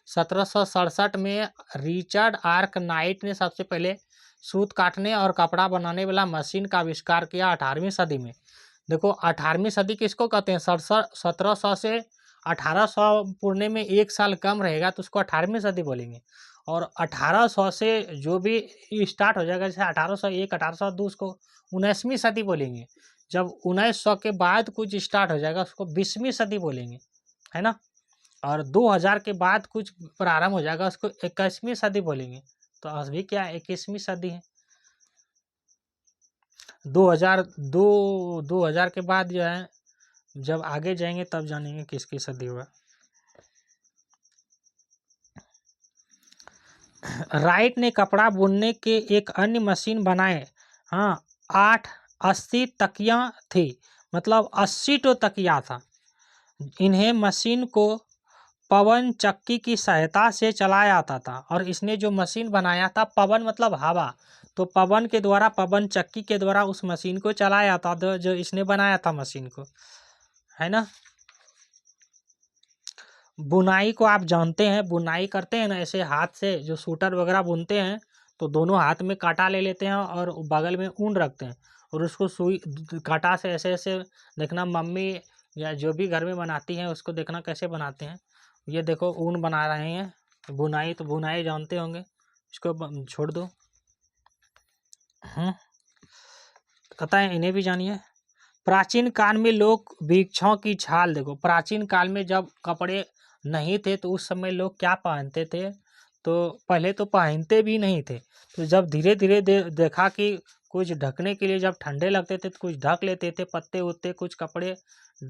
1767 में रिचर्ड आर्क नाइट ने सबसे पहले सूत काटने और कपड़ा बनाने वाला मशीन का आविष्कार किया 18वीं सदी में। देखो 18वीं सदी किसको कहते हैं? 1700 से 1800 पुरने में एक साल कम रहेगा तो उसको 18वीं सदी बोलेंगे। और 1800 से जो भी स्टार्ट हो जाएगा, जैसे 1801 1802, उसको 19वीं सदी बोलेंगे। जब 1900 के बाद कुछ स्टार्ट हो जाएगा उसको 20वीं सदी बोलेंगे, है ना। और 2000 के बाद कुछ प्रारंभ हो जाएगा, उसको 21वीं सदी बोलेंगे। तो अभी क्या 21वीं सदी है। 2000 के बाद जो है, जब आगे जाएंगे तब जानेंगे किसकी सदी हुआ। राइट ने कपड़ा बुनने के एक अन्य मशीन बनाए। हाँ, 80 तकिया थी, मतलब 80 तो तकिया था। इन्हें मशीन को पवन चक्की की सहायता से चलाया जाता था। और इसने जो मशीन बनाया था, पवन मतलब हवा, तो पवन के द्वारा, पवन चक्की के द्वारा उस मशीन को चलाया जाता था, जो इसने बनाया था मशीन को, है ना। बुनाई को आप जानते हैं, बुनाई करते हैं ना ऐसे हाथ से, जो सूटर वगैरह बुनते हैं तो दोनों हाथ में कांटा ले लेते हैं और बगल में ऊन रखते हैं, और उसको सुई कांटा से ऐसे ऐसे, देखना मम्मी या जो भी घर में बनाती हैं उसको देखना कैसे बनाते हैं। ये देखो ऊन बना रहे हैं, बुनाई तो बुनाई जानते होंगे, इसको छोड़ दो। पता है, इन्हें भी जानिए। प्राचीन काल में लोग वृक्षों की छाल, देखो प्राचीन काल में जब कपड़े नहीं थे तो उस समय लोग क्या पहनते थे, तो पहले तो पहनते भी नहीं थे, तो जब धीरे धीरे देखा कि कुछ ढकने के लिए जब ठंडे लगते थे तो कुछ ढक लेते थे, पत्ते उत्ते कुछ कपड़े,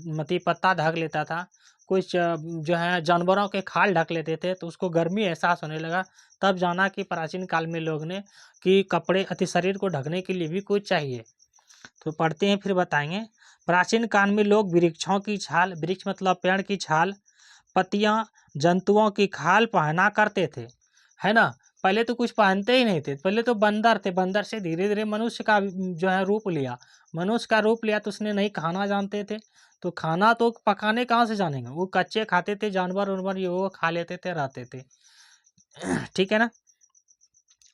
मती पत्ता ढक लेता था, कुछ जो है जानवरों के खाल ढक लेते थे, तो उसको गर्मी एहसास होने लगा। तब जाना कि प्राचीन काल में लोग ने कि कपड़े अति शरीर को ढकने के लिए भी कुछ चाहिए। तो पढ़ते हैं फिर बताएंगे। प्राचीन काल में लोग वृक्षों की छाल, वृक्ष मतलब पेड़ की छाल, पत्तियां, जंतुओं की खाल पहना करते थे, है ना। पहले तो कुछ पहनते ही नहीं थे, पहले तो बंदर थे, बंदर से धीरे धीरे मनुष्य का जो है रूप लिया, मनुष्य का रूप लिया तो उसने नहीं खाना जानते थे, तो खाना तो पकाने कहाँ से जानेंगे, वो कच्चे खाते थे, जानवर उनवर ये वो खा लेते थे, रहते थे, ठीक है ना।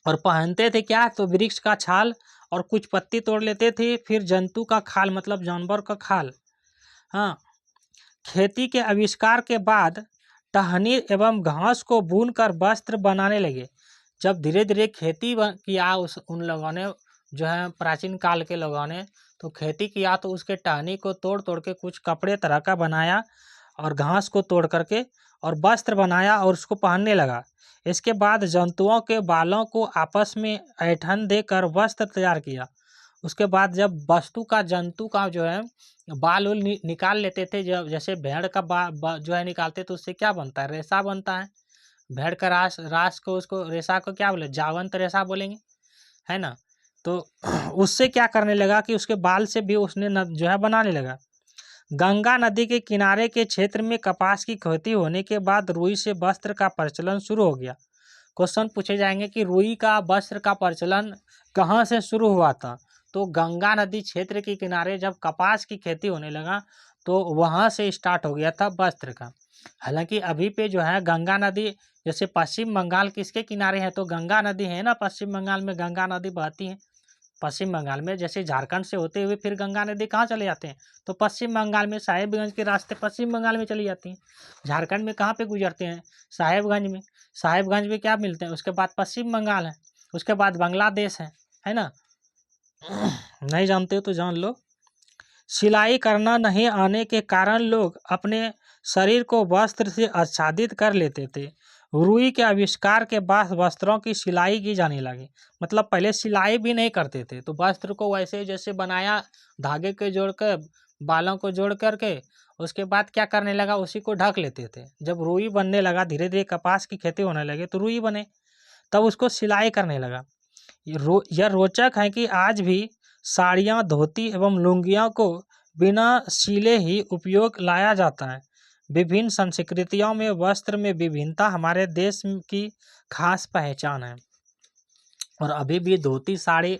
और पहनते थे क्या, तो वृक्ष का छाल और कुछ पत्ती तोड़ लेते थे, फिर जंतु का खाल मतलब जानवर का खाल। हाँ, खेती के आविष्कार के बाद टहनी एवं घास को भून कर वस्त्र बनाने लगे। जब धीरे धीरे खेती किया उन लोगों ने, जो है प्राचीन काल के लोगों ने, तो खेती किया तो उसके टहनी को तोड़ तोड़ के कुछ कपड़े तरह का बनाया, और घास को तोड़ करके और वस्त्र बनाया और उसको पहनने लगा। इसके बाद जंतुओं के बालों को आपस में ऐंठन देकर वस्त्र तैयार किया। उसके बाद जब वस्तु का, जंतु का जो है बाल उल निकाल लेते थे, जब जैसे भेड़ का जो है निकालते तो उससे क्या बनता है, रेशा बनता है। भेड़ का रास रास को, उसको रेशा को क्या बोले, जावंत रेशा बोलेंगे, है ना। तो उससे क्या करने लगा कि उसके बाल से भी उसने जो है बनाने लगा। गंगा नदी के किनारे के क्षेत्र में कपास की खेती होने के बाद रुई से वस्त्र का प्रचलन शुरू हो गया। क्वेश्चन पूछे जाएंगे कि रुई का वस्त्र का प्रचलन कहाँ से शुरू हुआ था, तो गंगा नदी क्षेत्र के किनारे जब कपास की खेती होने लगा तो वहाँ से स्टार्ट हो गया था वस्त्र का। हालांकि अभी पे जो है गंगा नदी, जैसे पश्चिम बंगाल किसके किनारे है, तो गंगा नदी है ना, पश्चिम बंगाल में गंगा नदी बहती है। पश्चिम बंगाल में जैसे झारखंड से होते हुए फिर गंगा नदी कहाँ चले जाते हैं, तो पश्चिम बंगाल में साहेबगंज के रास्ते पश्चिम बंगाल में चली जाती हैं। झारखंड में कहाँ पे गुजरते हैं, साहेबगंज में, साहेबगंज में क्या मिलते हैं, उसके बाद पश्चिम बंगाल है, उसके बाद बांग्लादेश है ना। नहीं जानते हो तो जान लो। सिलाई करना नहीं आने के कारण लोग अपने शरीर को वस्त्र से आच्छादित कर लेते थे। रुई के आविष्कार के बाद वस्त्रों की सिलाई की जाने लगी। मतलब पहले सिलाई भी नहीं करते थे, तो वस्त्र को वैसे जैसे बनाया, धागे के जोड़ कर, बालों को जोड़ करके, उसके बाद क्या करने लगा, उसी को ढक लेते थे। जब रुई बनने लगा, धीरे धीरे कपास की खेती होने लगी तो रुई बने, तब उसको सिलाई करने लगा। यह रोचक है कि आज भी साड़ियाँ, धोती एवं लुंगियों को बिना सिले ही उपयोग लाया जाता है। विभिन्न संस्कृतियों में वस्त्र में विभिन्नता हमारे देश की खास पहचान है। और अभी भी धोती, साड़ी,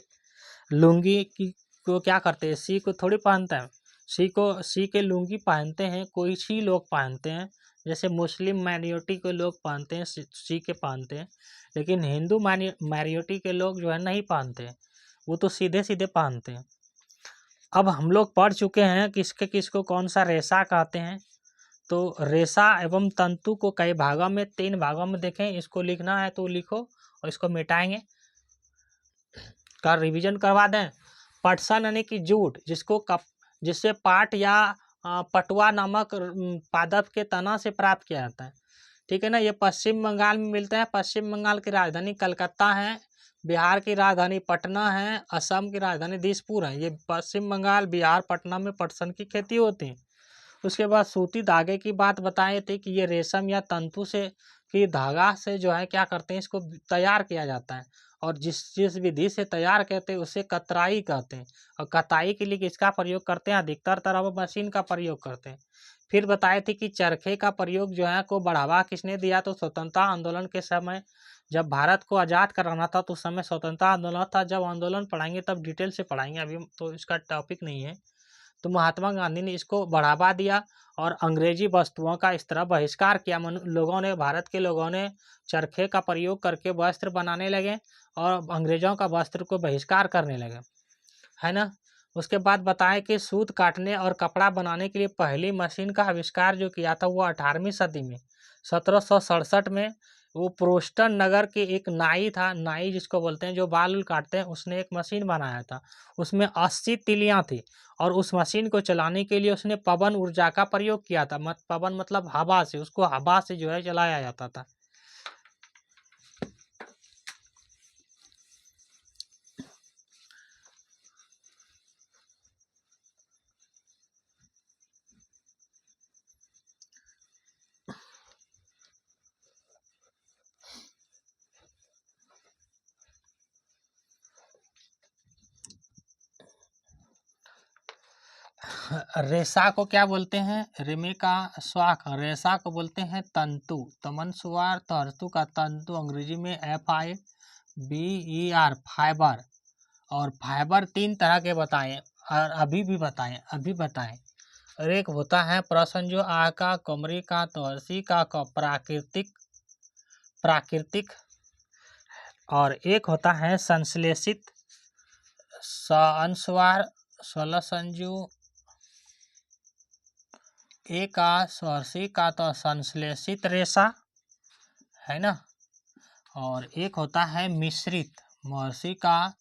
लुंगी की को क्या करते हैं, सी को थोड़ी पहनते हैं, सी के लुंगी पहनते हैं कोई ही लोग पहनते हैं, जैसे मुस्लिम माइनॉरिटी के लोग पहनते हैं, सी के पहनते हैं, लेकिन हिंदू माइनॉरिटी के लोग जो है नहीं पहनते हैं, वो तो सीधे सीधे पहनते हैं। अब हम लोग पढ़ चुके हैं किसके किसको कौन सा रेशा कहते हैं। तो रेशा एवं तंतु को कई भागों में, 3 भागों में देखें, इसको लिखना है तो लिखो और इसको मिटाएंगे, का रिवीजन करवा दें। पटसन यानी कि जूट, जिससे पाट या पटुआ नामक पादप के तना से प्राप्त किया जाता है। ठीक है ना। ये पश्चिम बंगाल में मिलते हैं। पश्चिम बंगाल की राजधानी कलकत्ता है, बिहार की राजधानी पटना है, असम की राजधानी दिसपुर है। ये पश्चिम बंगाल, बिहार, पटना में पटसन की खेती होती है। उसके बाद सूती धागे की बात बताए थे कि ये रेशम या तंतु से की धागा से जो है क्या करते हैं, इसको तैयार किया जाता है। और जिस विधि से तैयार करते हैं उसे कतराई कहते हैं। और कताई के लिए किसका प्रयोग करते हैं, अधिकतर तरह मशीन का प्रयोग करते हैं। फिर बताए थे कि चरखे का प्रयोग जो है को बढ़ावा किसने दिया, तो स्वतंत्रता आंदोलन के समय जब भारत को आज़ाद कराना था तो उस समय स्वतंत्रता आंदोलन था। जब आंदोलन पढ़ाएंगे तब डिटेल से पढ़ाएंगे, अभी तो इसका टॉपिक नहीं है। तो महात्मा गांधी ने इसको बढ़ावा दिया और अंग्रेजी वस्तुओं का इस तरह बहिष्कार किया। लोगों ने, भारत के लोगों ने चरखे का प्रयोग करके वस्त्र बनाने लगे और अंग्रेजों का वस्त्र को बहिष्कार करने लगे, है ना। उसके बाद बताएं कि सूत काटने और कपड़ा बनाने के लिए पहली मशीन का आविष्कार जो किया था वो 18वीं सदी में 1767 में वो प्रोस्टन नगर के एक नाई था, नाई जिसको बोलते हैं जो बाल उल काटते हैं, उसने एक मशीन बनाया था। उसमें 80 तिलियाँ थी और उस मशीन को चलाने के लिए उसने पवन ऊर्जा का प्रयोग किया था। पवन मतलब हवा से, उसको हवा से जो है चलाया जाता था। रेशा को क्या बोलते हैं, रेमे का स्वाक। रेशा को बोलते हैं तंतु। तमनसुआर तर्तु का तंतु अंग्रेजी में FIBER, फाइबर। और फाइबर 3 तरह के बताएं और अभी बताएं। और एक होता है प्रसंजो आ का, कमरी का, तोरसी का, प्राकृतिक। और एक होता है संश्लेषित अनुस्वार स्वलसंजु ए का, स्वरसी का तो संश्लेषित रेशा, है ना। और एक होता है मिश्रित, महर्षि का,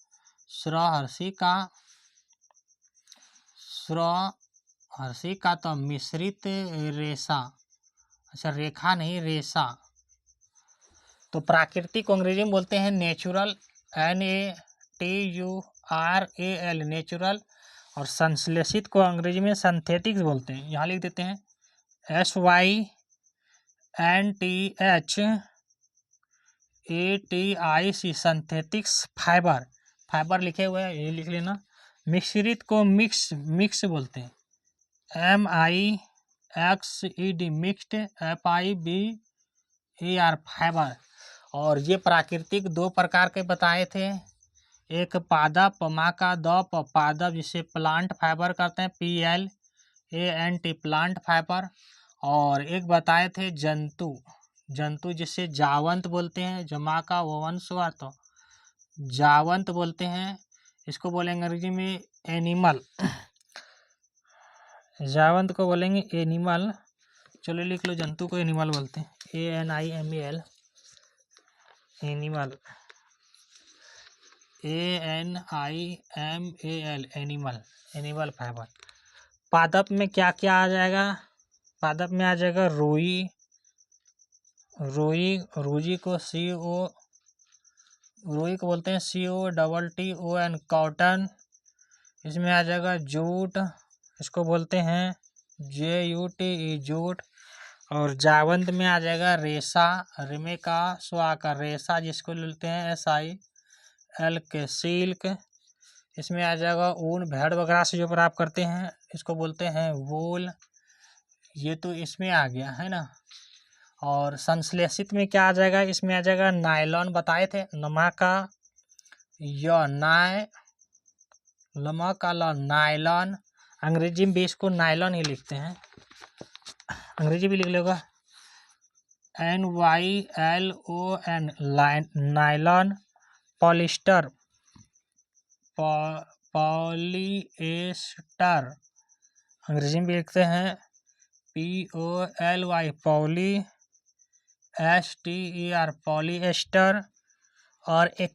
हर्षी का तो मिश्रित रेशा, अच्छा रेखा नहीं रेशा। तो प्राकृतिक को अंग्रेजी में बोलते हैं नेचुरल, NATURAL, नेचुरल। और संश्लेषित को अंग्रेजी में सिंथेटिक्स बोलते हैं। यहाँ लिख देते हैं SYNTHATIC, सिंथेटिक्स फाइबर। फाइबर लिखे हुए हैं, ये लिख लेना। मिश्रित को मिक्स बोलते हैं, MIXED, मिक्स्ड, FIBER, फाइबर। और ये प्राकृतिक 2 प्रकार के बताए थे। एक पादप, मा का द पादप जिसे प्लांट फाइबर कहते हैं, PLANT, प्लांट फाइबर। और एक बताए थे जंतु जिसे जावंत बोलते हैं, जमा का वंश हुआ तो जावंत बोलते हैं। इसको बोलेंगे अंग्रेजी में एनिमल, जावंत को बोलेंगे एनिमल। चलो लिख लो, जंतु को एनिमल बोलते हैं, ANIMAL, animal, ANIMAL, animal fibre. पादप में क्या क्या आ जाएगा, पादप में आ जाएगा रुई को रुई को बोलते हैं COTTON, कॉटन। इसमें आ जाएगा जूट, इसको बोलते हैं JUTE, जूट। और जावंत में आ जाएगा रेशा, रिमे का स्वाका, रेशा जिसको बोलते हैं SIL के सिल्क। इसमें आ जाएगा ऊन, भेड़ वगैरह से जो प्राप्त करते हैं इसको बोलते हैं वूल। ये तो इसमें आ गया, है ना। और संश्लेषित में क्या आ जाएगा, इसमें आ जाएगा नायलॉन, बताए थे, नमा का नायलॉन। अंग्रेजी में भी इसको नायलॉन ही लिखते हैं, अंग्रेजी भी लिख लेगा NYLON, नायलॉन। पॉलिएस्टर, अंग्रेजी में भी लिखते हैं POLY, पॉलिएस्टर। और एक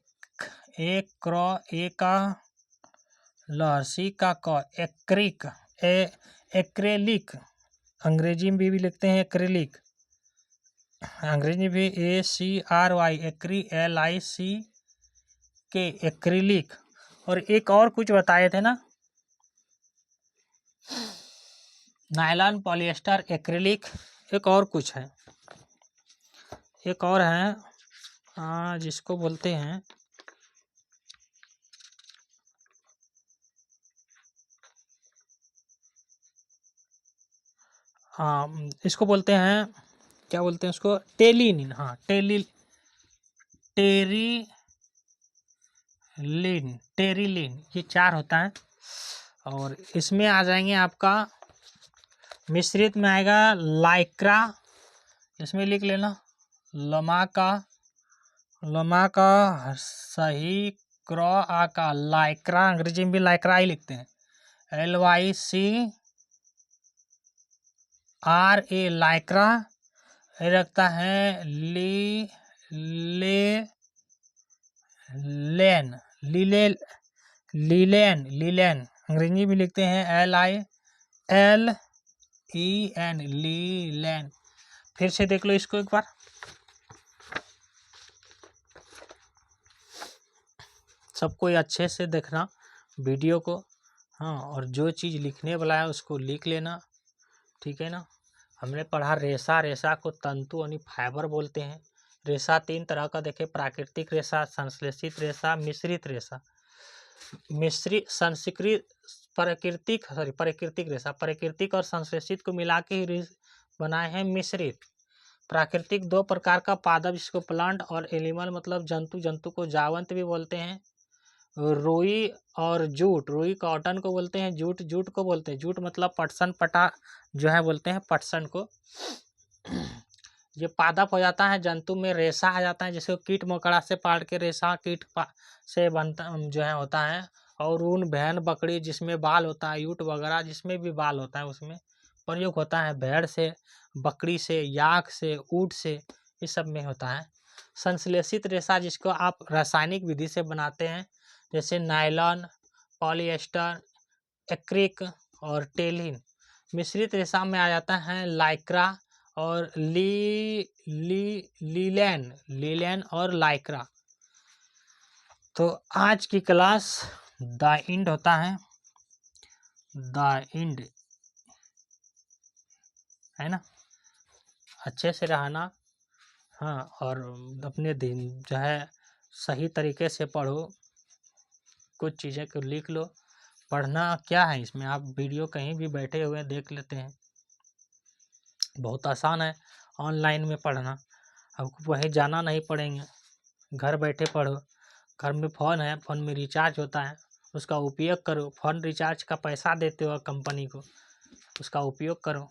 लहसी का एक्रिक, एक्रेलिक, अंग्रेजी में भी लिखते हैं एक्रेलिक, अंग्रेजी भी ACRY, LIC के एक्रेलिक। और एक और कुछ बताए थे ना, नायलॉन, पॉलिएस्टर, एक्रेलिक, एक और कुछ है, एक और है जिसको बोलते हैं इसको बोलते हैं, क्या बोलते हैं उसको, टेलिनिन। हाँ, टेरिलिन, ये 4 होता है। और इसमें आ जाएंगे आपका, मिश्रित में आएगा लाइक्रा, इसमें लिख लेना लमा का सही क्रॉ का लाइक्रा, अंग्रेजी में भी लाइक्रा ही लिखते हैं, LYCRA लाइक्रा। ये रखता है लीलेन, अंग्रेजी में लिखते हैं LILEN, लीलेन। फिर से देख लो इसको एक बार, सब कोई अच्छे से देखना वीडियो को। हाँ, और जो चीज़ लिखने वाला है उसको लिख लेना, ठीक है ना। हमने पढ़ा रेशा को तंतु यानी फाइबर बोलते हैं। रेशा 3 तरह का देखे, प्राकृतिक रेशा, संश्लेषित रेशा, मिश्रित रेशा। प्राकृतिक रेशा, प्राकृतिक और संश्लेषित को मिला के ही बनाए हैं मिश्रित। प्राकृतिक 2 प्रकार का पादप, जिसको प्लांट और एनिमल मतलब जंतु को जावंत भी बोलते हैं। रुई और जूट, रुई कॉटन को बोलते हैं, जूट को बोलते हैं, जूट मतलब पटसन पटा जो है बोलते हैं पटसन को। ये पादप हो जाता है, जंतु में रेशा आ जाता है, जैसे कीट मकोड़ा से पाल के रेशा कीट से बनता जो है होता है। और ऊन, भेड़, बकरी जिसमें बाल होता है, यूट वगैरह जिसमें भी बाल होता है उसमें प्रयोग होता है। भेड़ से, बकरी से, याक से, ऊँट से, ये सब में होता है। संश्लेषित रेशा जिसको आप रासायनिक विधि से बनाते हैं, जैसे नायलॉन, पॉलिएस्टर, एक्रिक और टेलिन। मिश्रित रेशा में आ जाता है लाइक्रा और लीलेन और लाइक्रा। तो आज की क्लास द एंड होता है, द एंड है ना। अच्छे से रहना, हाँ, और अपने दिन जो है सही तरीके से पढ़ो, कुछ चीज़ें को लिख लो। पढ़ना क्या है इसमें, आप वीडियो कहीं भी बैठे हुए देख लेते हैं, बहुत आसान है ऑनलाइन में पढ़ना। आपको वहीं जाना नहीं पड़ेंगे, घर बैठे पढ़ो। घर में फ़ोन है, फ़ोन में रिचार्ज होता है, उसका उपयोग करो। फ़ोन रिचार्ज का पैसा देते हो कंपनी को, उसका उपयोग करो।